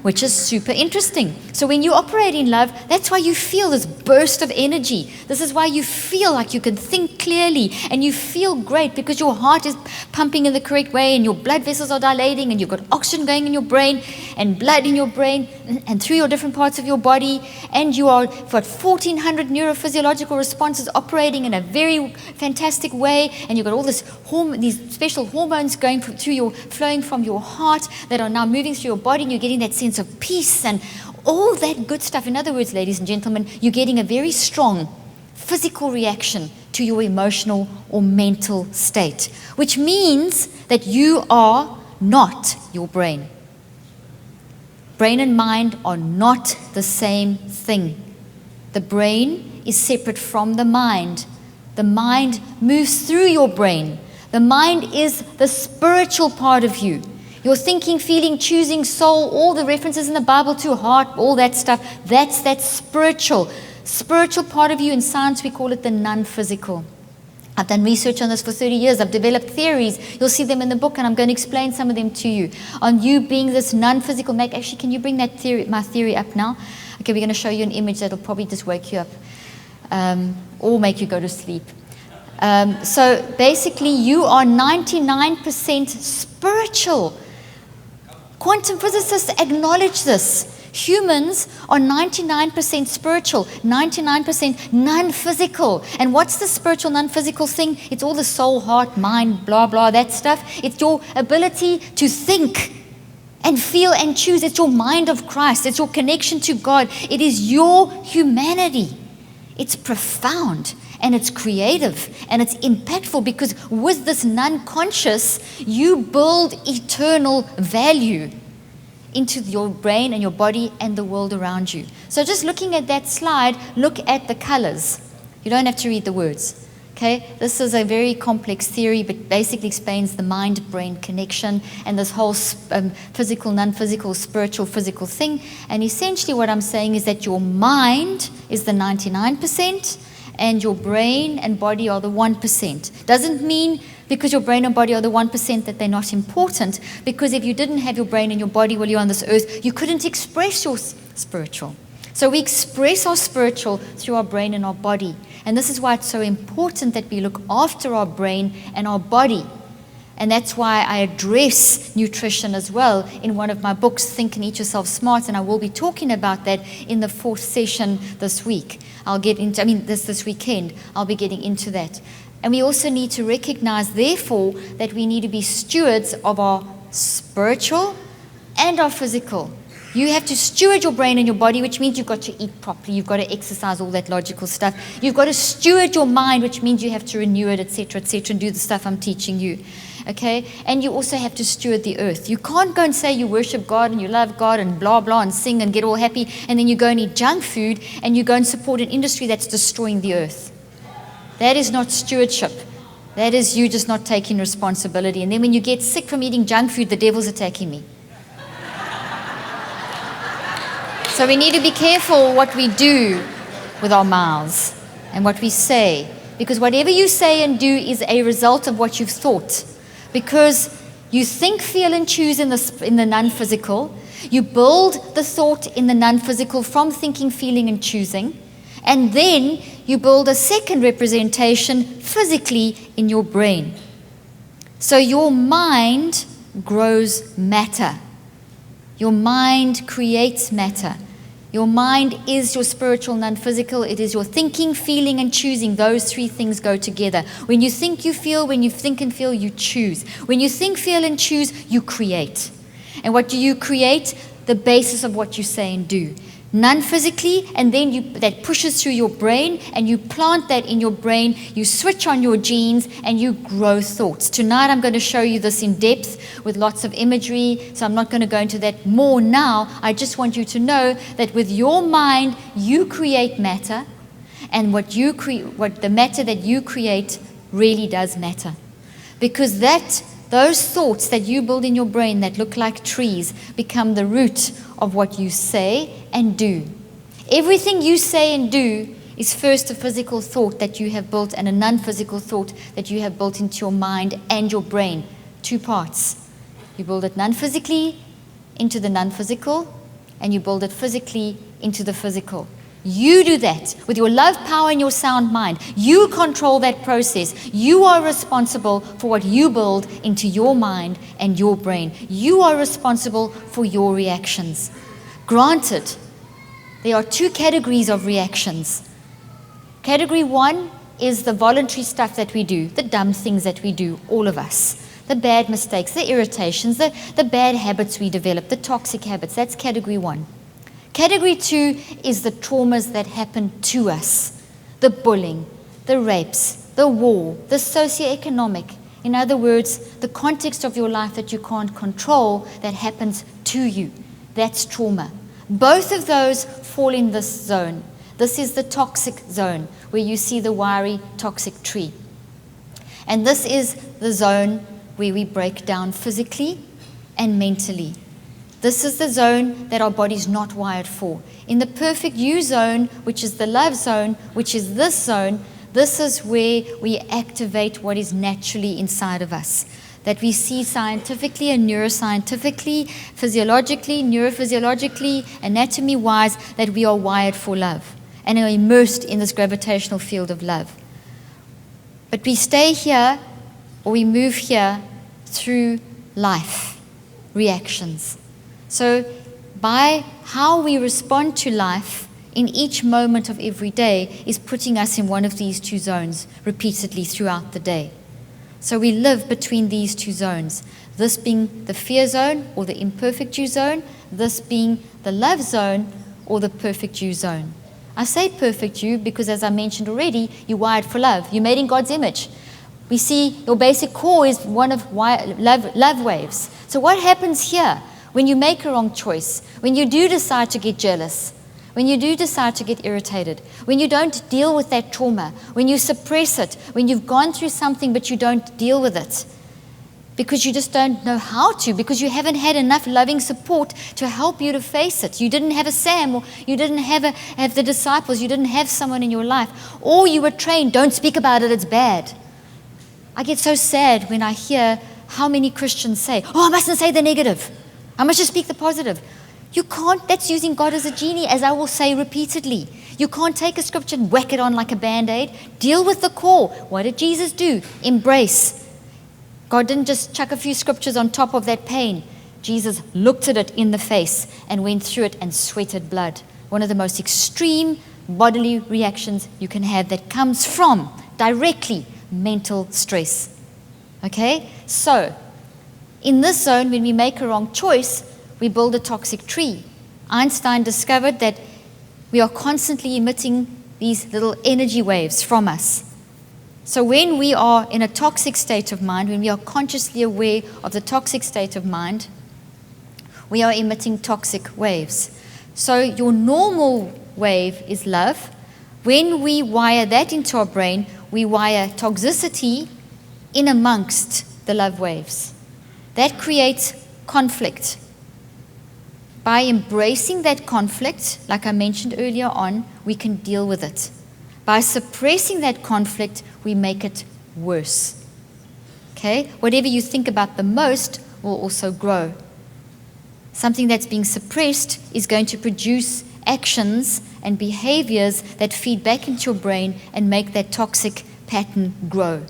which is super interesting. So when you operate in love, that's why you feel this burst of energy. This is why you feel like you can think clearly and you feel great because your heart is pumping in the correct way and your blood vessels are dilating and you've got oxygen going in your brain and blood in your brain and through your different parts of your body, and you are got 1,400 neurophysiological responses operating in a very fantastic way, and you've got all these special hormones going flowing from your heart that are now moving through your body, and you're getting that sense of peace and all that good stuff. In other words, ladies and gentlemen, you're getting a very strong physical reaction to your emotional or mental state, which means that you are not your brain. Brain and mind are not the same thing. The brain is separate from the mind. The mind moves through your brain. The mind is the spiritual part of you. Your thinking, feeling, choosing, soul, all the references in the Bible to heart, all that stuff, that's that spiritual part of you. In science, we call it the non-physical. I've done research on this for 30 years. I've developed theories. You'll see them in the book, and I'm going to explain some of them to you. On you being this non-physical. Actually, can you bring that my theory up now? Okay, we're going to show you an image that'll probably just wake you up or make you go to sleep. So basically, you are 99% spiritual. Quantum physicists acknowledge this. Humans are 99% spiritual, 99% non-physical. And what's the spiritual non-physical thing? It's all the soul, heart, mind, blah, blah, that stuff. It's your ability to think and feel and choose. It's your mind of Christ. It's your connection to God. It is your humanity. It's profound and it's creative and it's impactful, because with this non-conscious, you build eternal value into your brain and your body and the world around you. So just looking at that slide, look at the colors. You don't have to read the words. Okay, this is a very complex theory, but basically explains the mind-brain connection and this whole physical, non-physical, spiritual, physical thing. And essentially what I'm saying is that your mind is the 99% and your brain and body are the 1%. Doesn't mean because your brain and body are the 1% that they're not important, because if you didn't have your brain and your body while you're on this earth, you couldn't express your spiritual. So we express our spiritual through our brain and our body. And this is why it's so important that we look after our brain and our body. And that's why I address nutrition as well in one of my books, Think and Eat Yourself Smart, and I will be talking about that in the 4th session this week. This weekend, I'll be getting into that. And we also need to recognize, therefore, that we need to be stewards of our spiritual and our physical. You have to steward your brain and your body, which means you've got to eat properly, you've got to exercise, all that logical stuff. You've got to steward your mind, which means you have to renew it, etc., and do the stuff I'm teaching you. Okay? And you also have to steward the earth. You can't go and say you worship God and you love God and blah, blah, and sing and get all happy, and then you go and eat junk food and you go and support an industry that's destroying the earth. That is not stewardship. That is you just not taking responsibility. And then when you get sick from eating junk food, the devil's attacking me. So we need to be careful what we do with our mouths and what we say. Because whatever you say and do is a result of what you've thought. Because you think, feel, and choose in the non-physical. You build the thought in the non-physical from thinking, feeling, and choosing. And then you build a second representation physically in your brain. So your mind grows matter. Your mind creates matter. Your mind is your spiritual non-physical. It is your thinking, feeling, and choosing. Those 3 things go together. When you think, you feel. When you think and feel, you choose. When you think, feel, and choose, you create. And what do you create? The basis of what you say and do. Non-physically, and then that pushes through your brain, and you plant that in your brain, you switch on your genes, and you grow thoughts. Tonight I'm going to show you this in depth with lots of imagery, so I'm not going to go into that more now. I just want you to know that with your mind, you create matter, and what the matter that you create really does matter. Because those thoughts that you build in your brain that look like trees become the root of what you say and do. Everything you say and do is first a physical thought that you have built and a non-physical thought that you have built into your mind and your brain. 2 parts. You build it non-physically into the non-physical, and you build it physically into the physical. You do that with your love, power, and your sound mind. You control that process. You are responsible for what you build into your mind and your brain. You are responsible for your reactions. Granted, there are 2 categories of reactions. Category 1 is the voluntary stuff that we do, the dumb things that we do, all of us. The bad mistakes, the irritations, the bad habits we develop, the toxic habits. That's category 1. Category 2 is the traumas that happen to us, the bullying, the rapes, the war, the socioeconomic. In other words, the context of your life that you can't control that happens to you. That's trauma. Both of those fall in this zone. This is the toxic zone, where you see the wiry, toxic tree. And this is the zone where we break down physically and mentally. This is the zone that our body's not wired for. In the perfect you zone, which is the love zone, which is this zone, this is where we activate what is naturally inside of us. That we see scientifically and neuroscientifically, physiologically, neurophysiologically, anatomy-wise, that we are wired for love and are immersed in this gravitational field of love. But we stay here, or we move here through life reactions. So by how we respond to life in each moment of every day is putting us in one of these two zones repeatedly throughout the day. So we live between these two zones, this being the fear zone or the imperfect you zone, this being the love zone or the perfect you zone. I say perfect you because, as I mentioned already, you're wired for love. You're made in God's image. We see your basic core is one of love waves. So what happens here when you make a wrong choice, when you do decide to get jealous, when you do decide to get irritated, when you don't deal with that trauma, when you suppress it, when you've gone through something but you don't deal with it, because you just don't know how to, because you haven't had enough loving support to help you to face it. You didn't have a Sam, or you didn't have the disciples, you didn't have someone in your life, or you were trained, don't speak about it, it's bad. I get so sad when I hear how many Christians say, oh, I mustn't say the negative. I must just speak the positive. You can't, that's using God as a genie, as I will say repeatedly. You can't take a scripture and whack it on like a Band-Aid. Deal with the core. What did Jesus do? Embrace. God didn't just chuck a few scriptures on top of that pain. Jesus looked at it in the face and went through it and sweated blood. One of the most extreme bodily reactions you can have that comes from directly mental stress. Okay? So, in this zone, when we make a wrong choice, we build a toxic tree. Einstein discovered that we are constantly emitting these little energy waves from us. So when we are in a toxic state of mind, when we are consciously aware of the toxic state of mind, we are emitting toxic waves. So your normal wave is love. When we wire that into our brain, we wire toxicity in amongst the love waves. That creates conflict. By embracing that conflict, like I mentioned earlier on, we can deal with it. By suppressing that conflict, we make it worse. Okay? Whatever you think about the most will also grow. Something that's being suppressed is going to produce actions and behaviors that feed back into your brain and make that toxic pattern grow.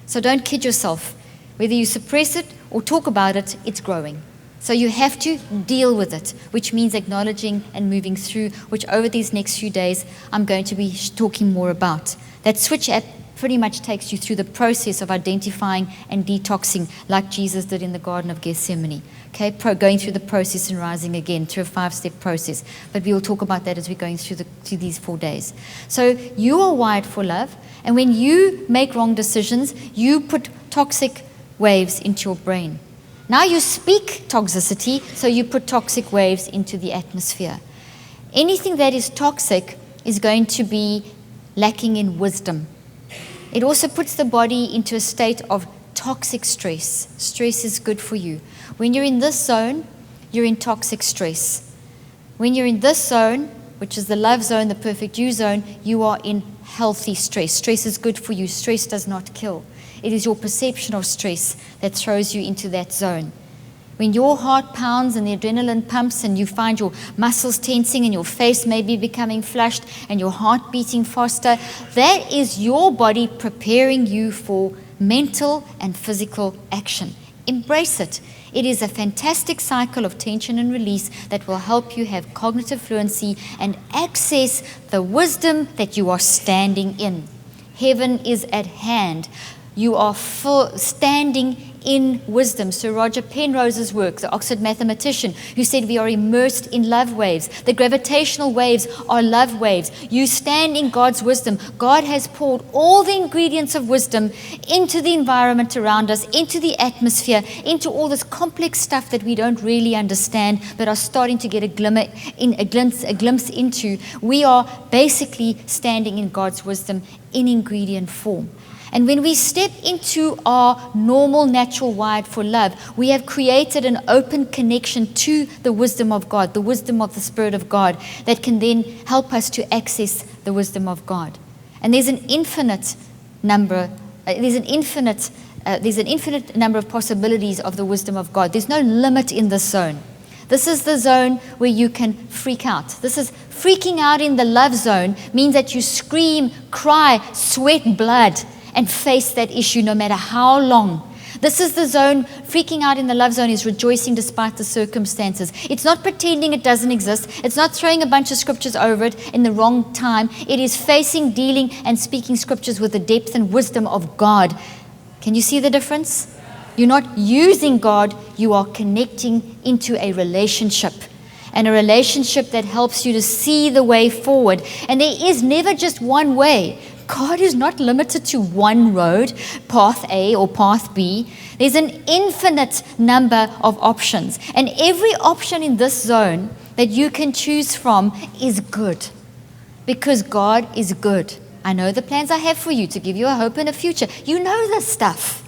So don't kid yourself. Whether you suppress it or talk about it, it's growing. So you have to deal with it, which means acknowledging and moving through, which over these next few days I'm going to be talking more about. That Switch app pretty much takes you through the process of identifying and detoxing, like Jesus did in the Garden of Gethsemane. Okay, going through the process and rising again through a 5-step process. But we will talk about that as we're going through these 4 days. So you are wired for love, and when you make wrong decisions, you put toxic waves into your brain. Now you speak toxicity, so you put toxic waves into the atmosphere. Anything that is toxic is going to be lacking in wisdom. It also puts the body into a state of toxic stress. Stress is good for you. When you're in this zone, you're in toxic stress. When you're in this zone, which is the love zone, the perfect you zone, you are in healthy stress. Stress is good for you. Stress does not kill. It is your perception of stress that throws you into that zone. When your heart pounds and the adrenaline pumps and you find your muscles tensing and your face may be becoming flushed and your heart beating faster, that is your body preparing you for mental and physical action. Embrace it. It is a fantastic cycle of tension and release that will help you have cognitive fluency and access the wisdom that you are standing in. Heaven is at hand. You are standing in wisdom. Sir Roger Penrose's work, the Oxford mathematician, who said we are immersed in love waves. The gravitational waves are love waves. You stand in God's wisdom. God has poured all the ingredients of wisdom into the environment around us, into the atmosphere, into all this complex stuff that we don't really understand, but are starting to get a glimpse into. We are basically standing in God's wisdom in ingredient form. And when we step into our normal, natural wired for love, we have created an open connection to the wisdom of God, the wisdom of the Spirit of God, that can then help us to access the wisdom of God. And there's an infinite number of possibilities of the wisdom of God. There's no limit in this zone. This is the zone where you can freak out. This is freaking out in the love zone, means that you scream, cry, sweat blood, and face that issue no matter how long. This is the zone. Freaking out in the love zone is rejoicing despite the circumstances. It's not pretending it doesn't exist. It's not throwing a bunch of scriptures over it in the wrong time. It is facing, dealing, and speaking scriptures with the depth and wisdom of God. Can you see the difference? You're not using God, you are connecting into a relationship. And a relationship that helps you to see the way forward. And there is never just one way. God is not limited to one road, path A or path B. There's an infinite number of options. And every option in this zone that you can choose from is good. Because God is good. I know the plans I have for you to give you a hope and a future. You know this stuff.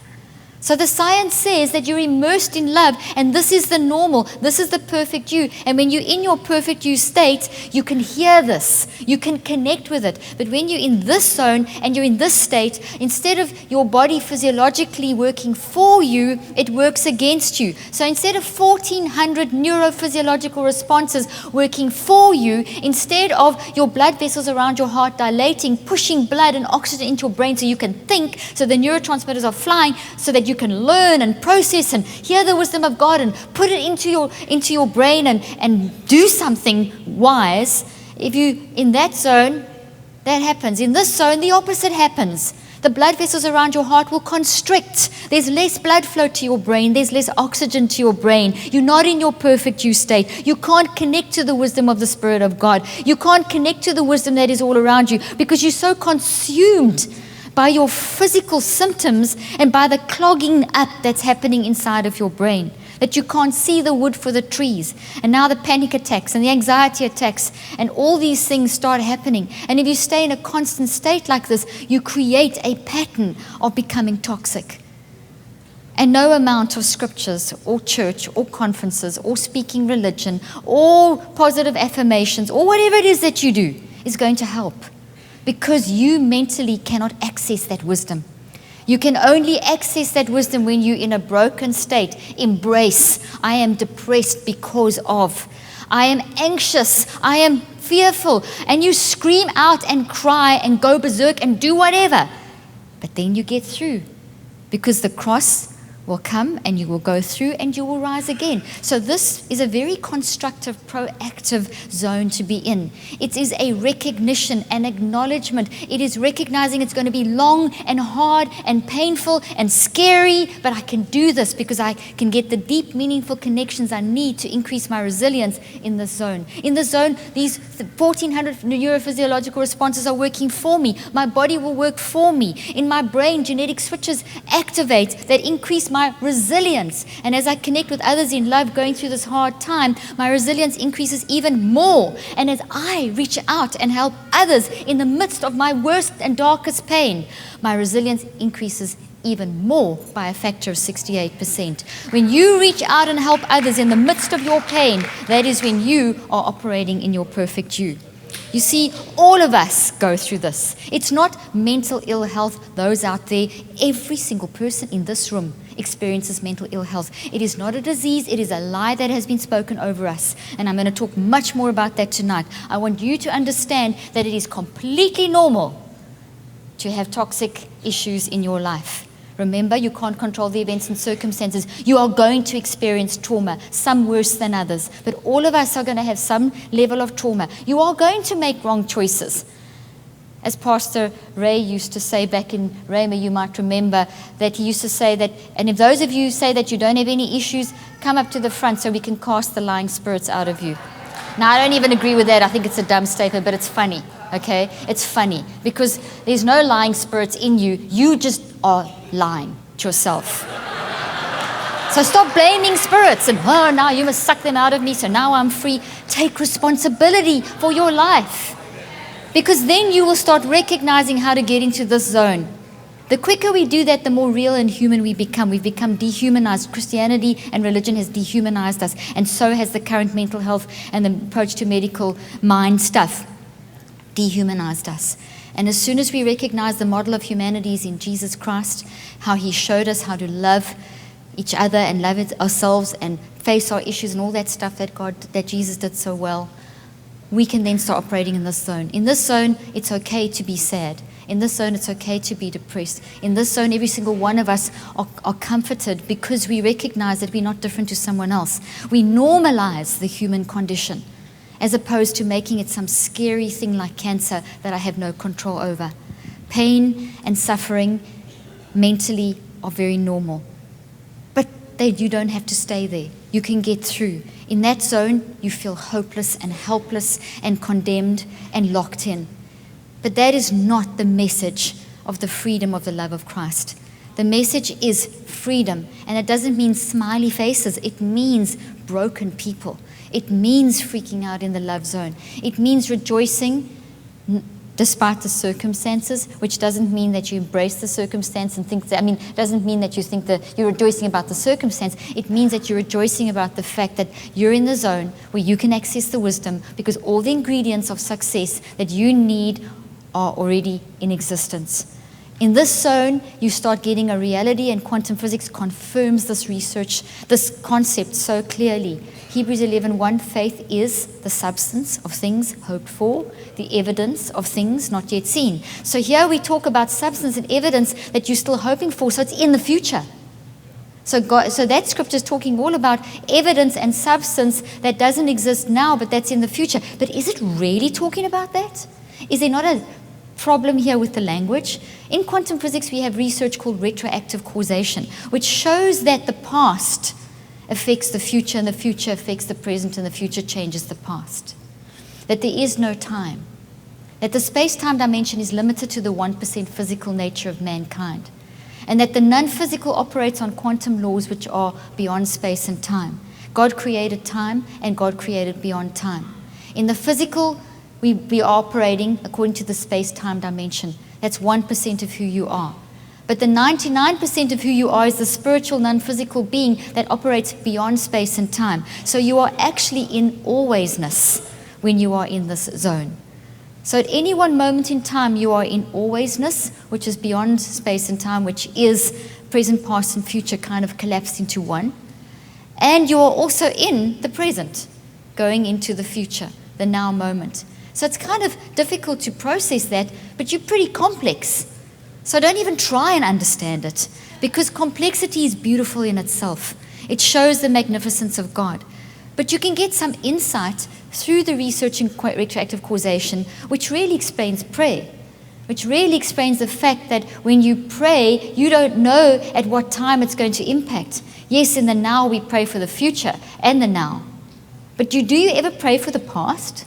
So the science says that you're immersed in love, and this is the normal. This is the perfect you. And when you're in your perfect you state, you can hear this. You can connect with it. But when you're in this zone and you're in this state, instead of your body physiologically working for you, it works against you. So instead of 1,400 neurophysiological responses working for you, instead of your blood vessels around your heart dilating, pushing blood and oxygen into your brain so you can think, so the neurotransmitters are flying, so that you can learn and process and hear the wisdom of God and put it into your brain and do something wise. If you in that zone, that happens. In this zone, the opposite happens. The blood vessels around your heart will constrict. There's less blood flow to your brain. There's less oxygen to your brain. You're not in your perfect you state. You can't connect to the wisdom of the Spirit of God. You can't connect to the wisdom that is all around you because you're so consumed by your physical symptoms and by the clogging up that's happening inside of your brain, that you can't see the wood for the trees. And now the panic attacks and the anxiety attacks and all these things start happening. And if you stay in a constant state like this, you create a pattern of becoming toxic. And no amount of scriptures or church or conferences or speaking religion or positive affirmations or whatever it is that you do is going to help. Because you mentally cannot access that wisdom. You can only access that wisdom when you're in a broken state. Embrace, I am depressed because of. I am anxious, I am fearful. And you scream out and cry and go berserk and do whatever. But then you get through. Because the cross will come and you will go through and you will rise again. So this is a very constructive, proactive zone to be in. It is a recognition, an acknowledgement. It is recognizing it's going to be long and hard and painful and scary, but I can do this because I can get the deep, meaningful connections I need to increase my resilience in this zone. In this zone, these 1,400 neurophysiological responses are working for me. My body will work for me. In my brain, genetic switches activate that increase my resilience. And as I connect with others in love going through this hard time, my resilience increases even more. And as I reach out and help others in the midst of my worst and darkest pain, my resilience increases even more by a factor of 68%. When you reach out and help others in the midst of your pain, that is when you are operating in your perfect you. You see, all of us go through this. It's not mental ill health, those out there. Every single person in this room experiences mental ill health. It is not a disease, it is a lie that has been spoken over us. And I'm going to talk much more about that tonight. I want you to understand that it is completely normal to have toxic issues in your life. Remember, you can't control the events and circumstances. You are going to experience trauma, some worse than others. But all of us are going to have some level of trauma. You are going to make wrong choices. As Pastor Ray used to say back in Rhema, you might remember that he used to say that, and if those of you say that you don't have any issues, come up to the front so we can cast the lying spirits out of you. Now, I don't even agree with that. I think it's a dumb statement, but it's funny, okay? It's funny because there's no lying spirits in you. You just are lying to yourself. So stop blaming spirits and, oh, now you must suck them out of me, so now I'm free. Take responsibility for your life. Because then you will start recognizing how to get into this zone. The quicker we do that, the more real and human we become. We've become dehumanized. Christianity and religion has dehumanized us, and so has the current mental health and the approach to medical mind stuff dehumanized us. And as soon as we recognize the model of humanity is in Jesus Christ, how he showed us how to love each other and love ourselves and face our issues and all that stuff that Jesus did so well, we can then start operating in this zone. In this zone, it's okay to be sad. In this zone, it's okay to be depressed. In this zone, every single one of us are comforted because we recognize that we're not different to someone else. We normalize the human condition as opposed to making it some scary thing like cancer that I have no control over. Pain and suffering mentally are very normal. But you don't have to stay there. You can get through. In that zone, you feel hopeless and helpless and condemned and locked in. But that is not the message of the freedom of the love of Christ. The message is freedom, and it doesn't mean smiley faces. It means broken people. It means freaking out in the love zone. It means rejoicing despite the circumstances, which doesn't mean that you embrace the circumstance and think that, doesn't mean that you think that you're rejoicing about the circumstance. It means that you're rejoicing about the fact that you're in the zone where you can access the wisdom because all the ingredients of success that you need are already in existence. In this zone, you start getting a reality, and quantum physics confirms this research, this concept so clearly. Hebrews 11:1, faith is the substance of things hoped for, the evidence of things not yet seen. So here we talk about substance and evidence that you're still hoping for, so it's in the future. So that scripture is talking all about evidence and substance that doesn't exist now, but that's in the future. But is it really talking about that? Is there not a problem here with the language? In quantum physics, we have research called retroactive causation, which shows that the past affects the future, and the future affects the present, and the future changes the past. That there is no time. That the space-time dimension is limited to the 1% physical nature of mankind. And that the non-physical operates on quantum laws which are beyond space and time. God created time, and God created beyond time. In the physical, we are operating according to the space-time dimension. That's 1% of who you are. But the 99% of who you are is the spiritual, non-physical being that operates beyond space and time. So you are actually in alwaysness when you are in this zone. So at any one moment in time, you are in alwaysness, which is beyond space and time, which is present, past, and future kind of collapsed into one. And you are also in the present, going into the future, the now moment. So it's kind of difficult to process that, but you're pretty complex. So don't even try and understand it, because complexity is beautiful in itself. It shows the magnificence of God. But you can get some insight through the research in retroactive causation, which really explains prayer, which really explains the fact that when you pray, you don't know at what time it's going to impact. Yes, in the now we pray for the future and the now. But do you ever pray for the past?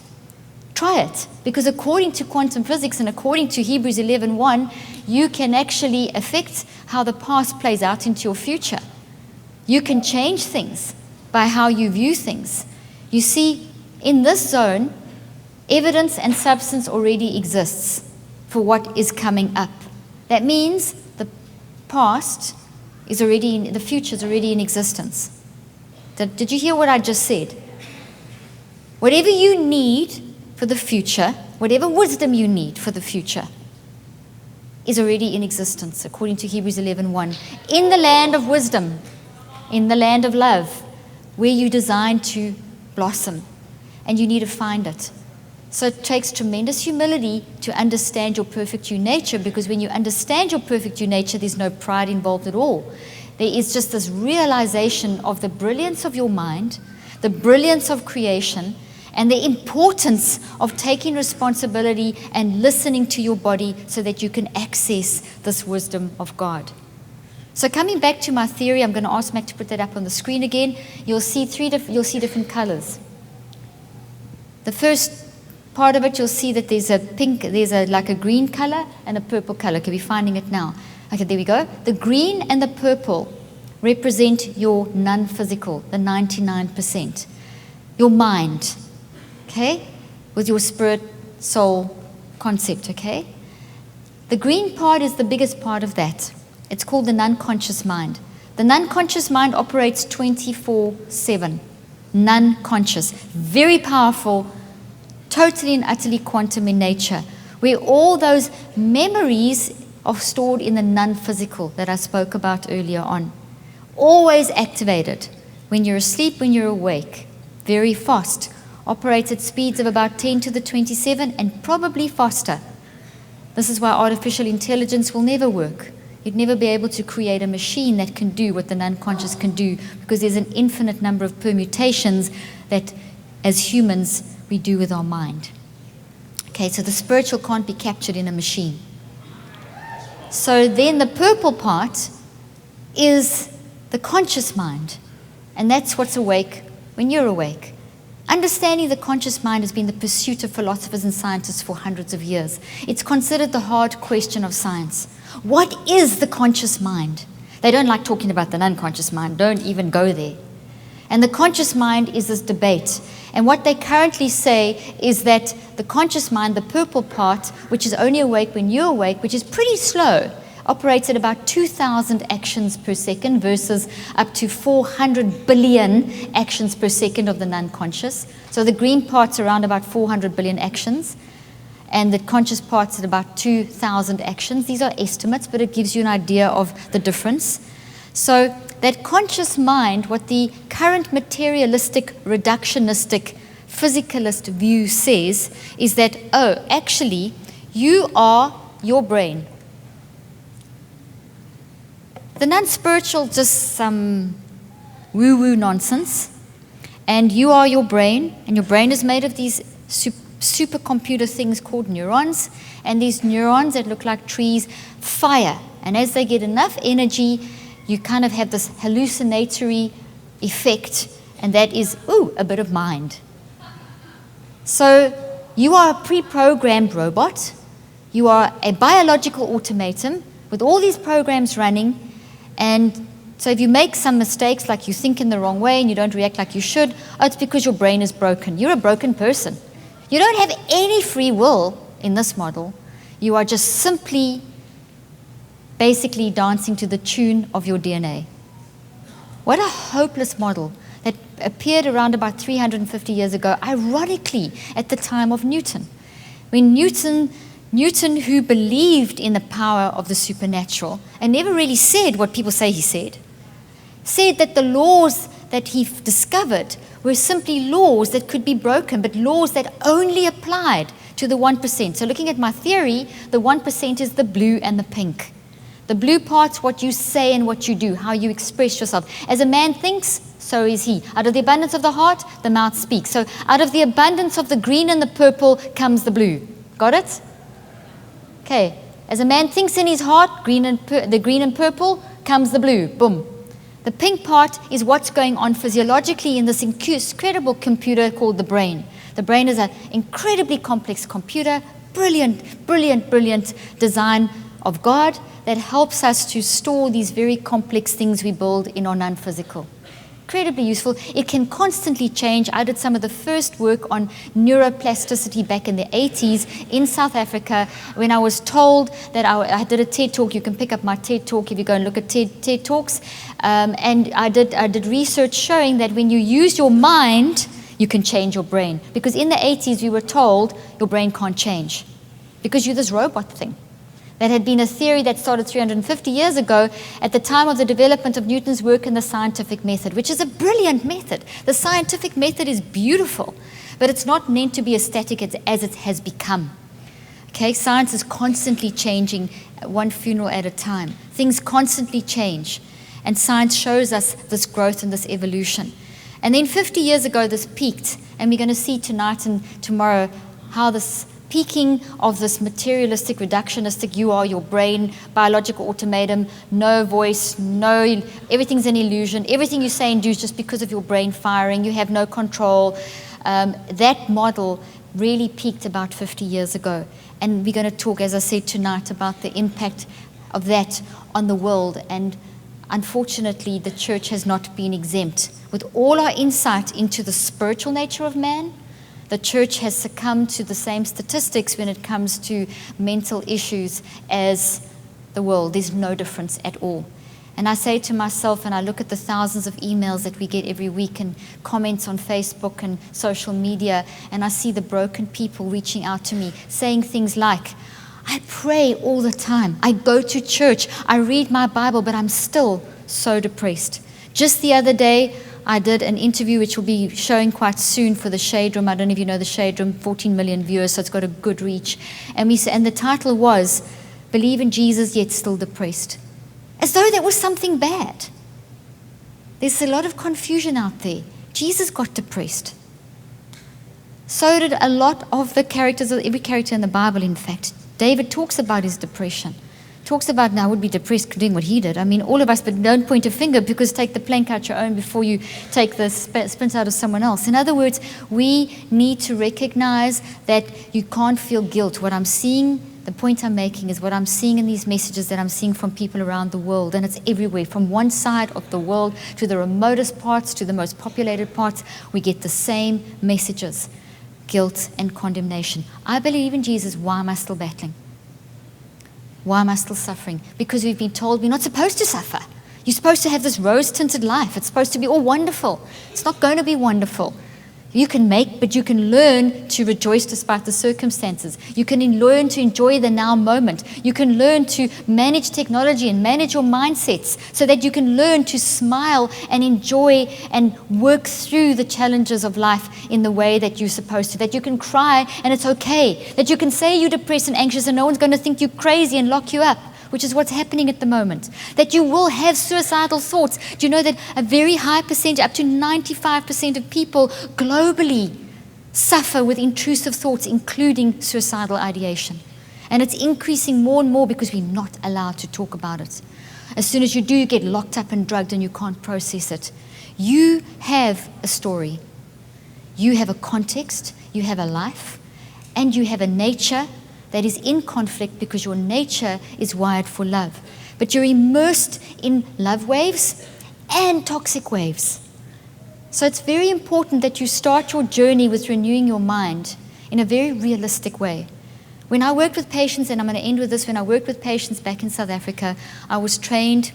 Try it, because according to quantum physics and according to Hebrews 11:1, you can actually affect how the past plays out into your future. You can change things by how you view things. You see, in this zone, evidence and substance already exists for what is coming up. That means the past is already in, the future is already in existence. Did you hear what I just said? Whatever you need for the future, whatever wisdom you need for the future, is already in existence, according to Hebrews 11:1. In the land of wisdom, in the land of love, where you're designed to blossom, and you need to find it. So it takes tremendous humility to understand your perfect you nature, because when you understand your perfect you nature, there's no pride involved at all. There is just this realization of the brilliance of your mind, the brilliance of creation, and the importance of taking responsibility and listening to your body so that you can access this wisdom of God. So coming back to my theory, I'm going to ask Mac to put that up on the screen again. You'll see different colors. The first part of it, you'll see that there's a pink, like a green color and a purple color. Okay, we're finding it now. Okay, there we go. The green and the purple represent your non-physical, the 99%. Your mind, okay, with your spirit, soul concept, okay? The green part is the biggest part of that. It's called the non-conscious mind. The non-conscious mind operates 24/7. Non-conscious. Very powerful, totally and utterly quantum in nature, where all those memories are stored in the non-physical that I spoke about earlier on. Always activated. When you're asleep, when you're awake. Very fast. Operates at speeds of about 10 to the 27 and probably faster. This is why artificial intelligence will never work. You'd never be able to create a machine that can do what the non-conscious can do, because there's an infinite number of permutations that, as humans, we do with our mind. Okay, so the spiritual can't be captured in a machine. So then the purple part is the conscious mind, and that's what's awake when you're awake. Understanding the conscious mind has been the pursuit of philosophers and scientists for hundreds of years. It's considered the hard question of science. What is the conscious mind? They don't like talking about the unconscious mind. Don't even go there. And the conscious mind is this debate. And what they currently say is that the conscious mind, the purple part, which is only awake when you're awake, which is pretty slow, operates at about 2,000 actions per second versus up to 400 billion actions per second of the non-conscious. So the green part's around about 400 billion actions, and the conscious part's at about 2,000 actions. These are estimates, but it gives you an idea of the difference. So that conscious mind, what the current materialistic, reductionistic, physicalist view says, is that, oh, actually, you are your brain. The non-spiritual, just some woo-woo nonsense. And you are your brain, and your brain is made of these supercomputer things called neurons. And these neurons that look like trees fire. And as they get enough energy, you kind of have this hallucinatory effect, and that is, ooh, a bit of mind. So you are a pre-programmed robot. You are a biological automaton with all these programs running. And so if you make some mistakes, like you think in the wrong way and you don't react like you should, oh, it's because your brain is broken. You're a broken person. You don't have any free will in this model. You are just simply, basically dancing to the tune of your DNA. What a hopeless model that appeared around about 350 years ago, ironically at the time of Newton. When Newton, who believed in the power of the supernatural and never really said what people say he said that the laws that he discovered were simply laws that could be broken, but laws that only applied to the 1%. So looking at my theory, the 1% is the blue and the pink. The blue part's what you say and what you do, how you express yourself. As a man thinks, so is he. Out of the abundance of the heart, the mouth speaks. So out of the abundance of the green and the purple comes the blue. Got it? Okay. As a man thinks in his heart, the green and purple comes the blue. Boom. The pink part is what's going on physiologically in this incredible computer called the brain. The brain is an incredibly complex computer, brilliant design of God that helps us to store these very complex things we build in our non-physical. Incredibly useful. It can constantly change. I did some of the first work on neuroplasticity back in the 80s in South Africa when I was told that I did a TED Talk. You can pick up my TED Talk if you go and look at TED Talks. And I did research showing that when you use your mind, you can change your brain. Because in the 80s, we were told your brain can't change because you're this robot thing. That had been a theory that started 350 years ago at the time of the development of Newton's work in the scientific method, which is a brilliant method. The scientific method is beautiful, but it's not meant to be as static as it has become. Okay, science is constantly changing, one funeral at a time. Things constantly change, and science shows us this growth and this evolution. And then 50 years ago, this peaked, and we're going to see tonight and tomorrow how this peaking of this materialistic, reductionistic, you are your brain, biological automaton, no voice, everything's an illusion, everything you say and do is just because of your brain firing, you have no control. That model really peaked about 50 years ago. And we're going to talk, as I said tonight, about the impact of that on the world. And unfortunately, the church has not been exempt. With all our insight into the spiritual nature of man, the church has succumbed to the same statistics when it comes to mental issues as the world. There's no difference at all. And I say to myself, and I look at the thousands of emails that we get every week and comments on Facebook and social media, and I see the broken people reaching out to me, saying things like, I pray all the time, I go to church, I read my Bible, but I'm still so depressed. Just the other day, I did an interview which will be showing quite soon for the Shade Room. I don't know if you know the Shade Room, 14 million viewers, so it's got a good reach. And the title was, Believe in Jesus Yet Still Depressed. As though that was something bad. There's a lot of confusion out there. Jesus got depressed. So did a lot of the characters, every character in the Bible, in fact. David talks about his depression. Talks about, now I would be depressed doing what he did. I mean, all of us, but don't point a finger, because take the plank out your own before you take the splint out of someone else. In other words, we need to recognize that you can't feel guilt. What I'm seeing, the point I'm making is what I'm seeing in these messages that I'm seeing from people around the world, and it's everywhere. From one side of the world to the remotest parts to the most populated parts, we get the same messages. Guilt and condemnation. I believe in Jesus. Why am I still battling? Why am I still suffering? Because we've been told we're not supposed to suffer. You're supposed to have this rose-tinted life. It's supposed to be all wonderful. It's not going to be wonderful. You can but you can learn to rejoice despite the circumstances. You can learn to enjoy the now moment. You can learn to manage technology and manage your mindsets so that you can learn to smile and enjoy and work through the challenges of life in the way that you're supposed to. That you can cry and it's okay. That you can say you're depressed and anxious and no one's going to think you're crazy and lock you up, which is what's happening at the moment. That you will have suicidal thoughts. Do you know that a very high percentage, up to 95% of people globally suffer with intrusive thoughts, including suicidal ideation? And it's increasing more and more because we're not allowed to talk about it. As soon as you do, you get locked up and drugged and you can't process it. You have a story. You have a context. You have a life. And you have a nature that is in conflict because your nature is wired for love. But you're immersed in love waves and toxic waves. So it's very important that you start your journey with renewing your mind in a very realistic way. When I worked with patients, and I'm going to end with this, when I worked with patients back in South Africa, I was trained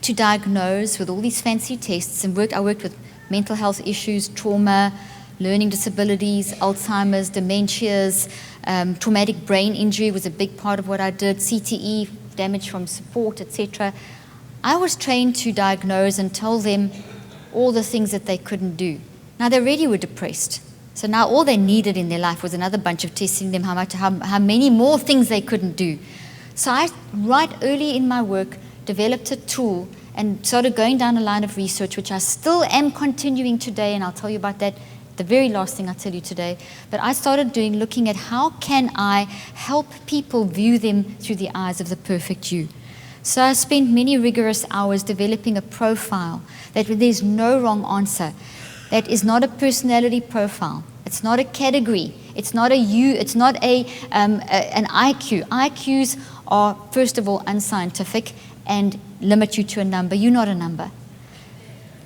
to diagnose with all these fancy tests, and I worked with mental health issues, trauma, learning disabilities, Alzheimer's, dementias, traumatic brain injury was a big part of what I did, CTE, damage from support, etc. I was trained to diagnose and tell them all the things that they couldn't do. Now, they already were depressed. So now all they needed in their life was another bunch of testing them how many more things they couldn't do. So I, right early in my work, developed a tool and started going down a line of research, which I still am continuing today, and I'll tell you about that, the very last thing I'll tell you today. But I started looking at how can I help people view them through the eyes of the perfect you. So I spent many rigorous hours developing a profile that there's no wrong answer. That is not a personality profile. It's not a category. It's not a you. It's not an IQ. IQs are, first of all, unscientific and limit you to a number. You're not a number.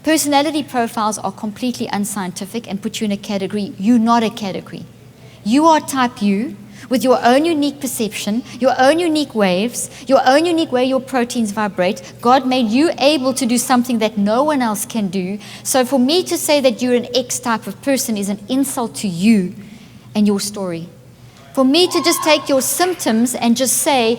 Personality profiles are completely unscientific and put you in a category. You're not a category. You are type U with your own unique perception, your own unique waves, your own unique way your proteins vibrate. God made you able to do something that no one else can do. So for me to say that you're an X type of person is an insult to you and your story. For me to just take your symptoms and just say,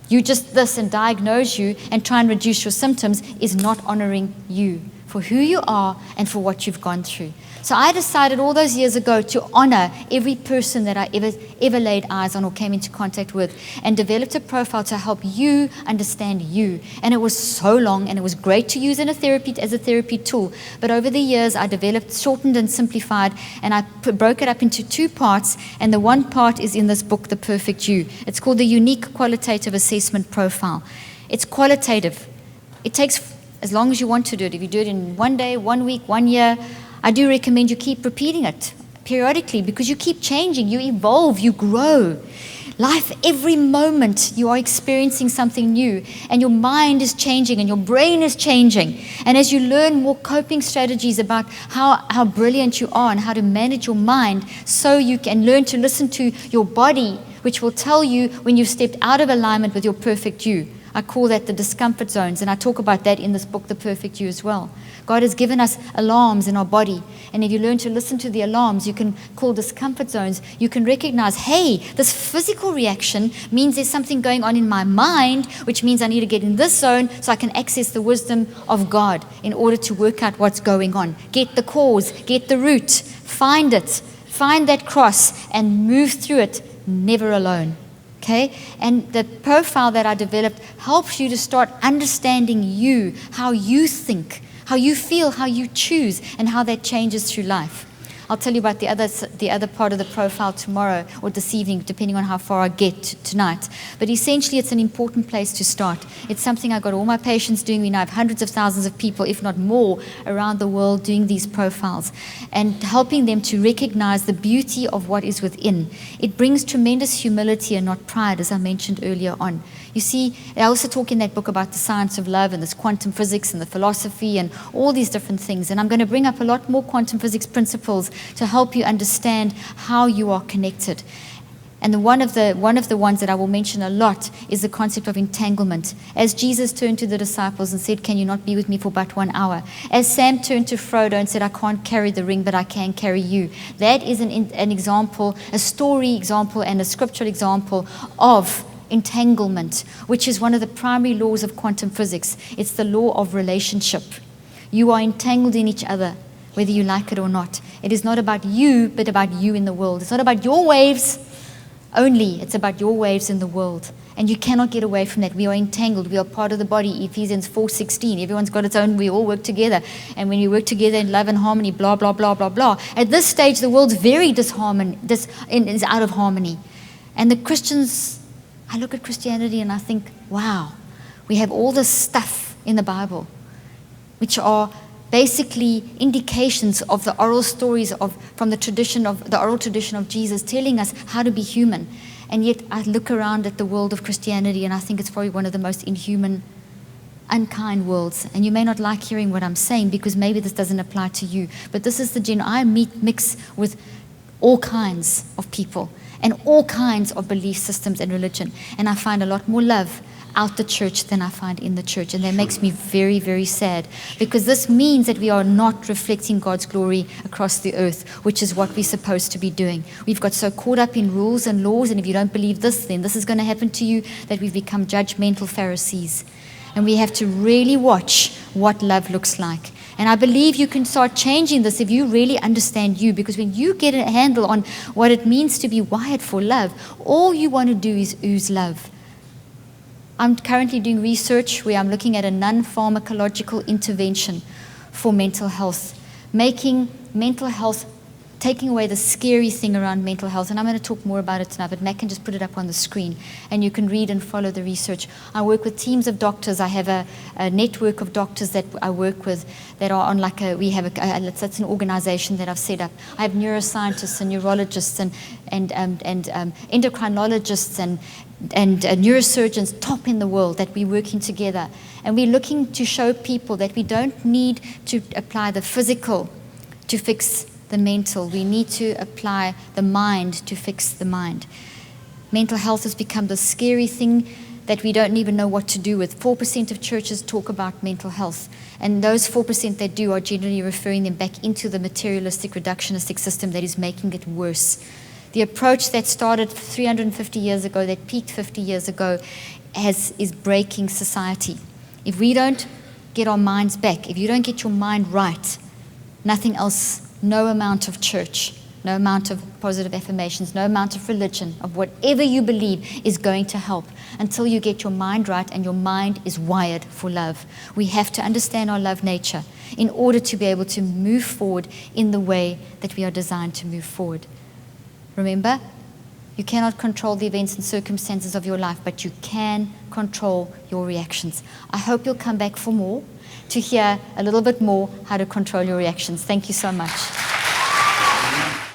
you just this and diagnose you and try and reduce your symptoms is not honoring you. for who you are and for what you've gone through. So I decided all those years ago to honor every person that I ever laid eyes on or came into contact with, and developed a profile to help you understand you. And it was so long, and it was great to use as a therapy tool. But over the years, I developed, shortened and simplified, and I broke it up into 2 parts. And the one part is in this book, The Perfect You. It's called the Unique Qualitative Assessment Profile. It's qualitative. It takes as long as you want to do it. If you do it in 1 day, 1 week, 1 year, I do recommend you keep repeating it periodically, because you keep changing, you evolve, you grow. Life, every moment you are experiencing something new, and your mind is changing and your brain is changing. And as you learn more coping strategies about how brilliant you are and how to manage your mind, so you can learn to listen to your body, which will tell you when you've stepped out of alignment with your perfect you. I call that the discomfort zones, and I talk about that in this book, The Perfect You, as well. God has given us alarms in our body, and if you learn to listen to the alarms, you can call discomfort zones. You can recognize, hey, this physical reaction means there's something going on in my mind, which means I need to get in this zone so I can access the wisdom of God in order to work out what's going on. Get the cause, get the root, find it, find that cross, and move through it, never alone. Okay? And the profile that I developed helps you to start understanding you, how you think, how you feel, how you choose, and how that changes through life. I'll tell you about the other part of the profile tomorrow or this evening, depending on how far I get tonight. But essentially, it's an important place to start. It's something I got all my patients doing. We now have hundreds of thousands of people, if not more, around the world doing these profiles and helping them to recognize the beauty of what is within. It brings tremendous humility and not pride, as I mentioned earlier on. You see, I also talk in that book about the science of love and this quantum physics and the philosophy and all these different things. And I'm going to bring up a lot more quantum physics principles to help you understand how you are connected. And one of the ones that I will mention a lot is the concept of entanglement. As Jesus turned to the disciples and said, "Can you not be with me for but 1 hour?" As Sam turned to Frodo and said, "I can't carry the ring, but I can carry you." That is an example, a story example and a scriptural example of entanglement, which is one of the primary laws of quantum physics. It's the law of relationship. You are entangled in each other, whether you like it or not. It is not about you, but about you in the world. It's not about your waves only. It's about your waves in the world. And you cannot get away from that. We are entangled. We are part of the body. Ephesians 4:16. Everyone's got its own. We all work together. And when you work together in love and harmony, blah, blah, blah, blah, blah. At this stage, the world's very is out of harmony. And the Christians, I look at Christianity and I think, wow, we have all this stuff in the Bible, which are basically indications of the oral stories from the oral tradition of Jesus, telling us how to be human. And yet I look around at the world of Christianity and I think it's probably one of the most inhuman, unkind worlds. And you may not like hearing what I'm saying because maybe this doesn't apply to you. But this is I mix with all kinds of people and all kinds of belief systems and religion. And I find a lot more love out the church than I find in the church. And that makes me very, very sad, because this means that we are not reflecting God's glory across the earth, which is what we're supposed to be doing. We've got so caught up in rules and laws, and if you don't believe this, then this is going to happen to you, that we've become judgmental Pharisees. And we have to really watch what love looks like. And I believe you can start changing this if you really understand you, because when you get a handle on what it means to be wired for love, all you want to do is ooze love. I'm currently doing research where I'm looking at a non-pharmacological intervention for mental health, making mental health, taking away the scary thing around mental health. And I'm going to talk more about it tonight, but Matt can just put it up on the screen and you can read and follow the research. I work with teams of doctors. I have a network of doctors that I work with that are on that's an organization that I've set up. I have neuroscientists and neurologists and endocrinologists and neurosurgeons top in the world that we're working together. And we're looking to show people that we don't need to apply the physical to fix the mental. We need to apply the mind to fix the mind. Mental health has become the scary thing that we don't even know what to do with. 4% of churches talk about mental health. And those 4% that do are generally referring them back into the materialistic, reductionistic system that is making it worse. The approach that started 350 years ago, that peaked 50 years ago, is breaking society. If we don't get our minds back. If you don't get your mind right, nothing else, no amount of church, no amount of positive affirmations, no amount of religion, of whatever you believe is going to help until you get your mind right and your mind is wired for love. We have to understand our love nature in order to be able to move forward in the way that we are designed to move forward. Remember, you cannot control the events and circumstances of your life, but you can control your reactions. I hope you'll come back for more, to hear a little bit more how to control your reactions. Thank you so much.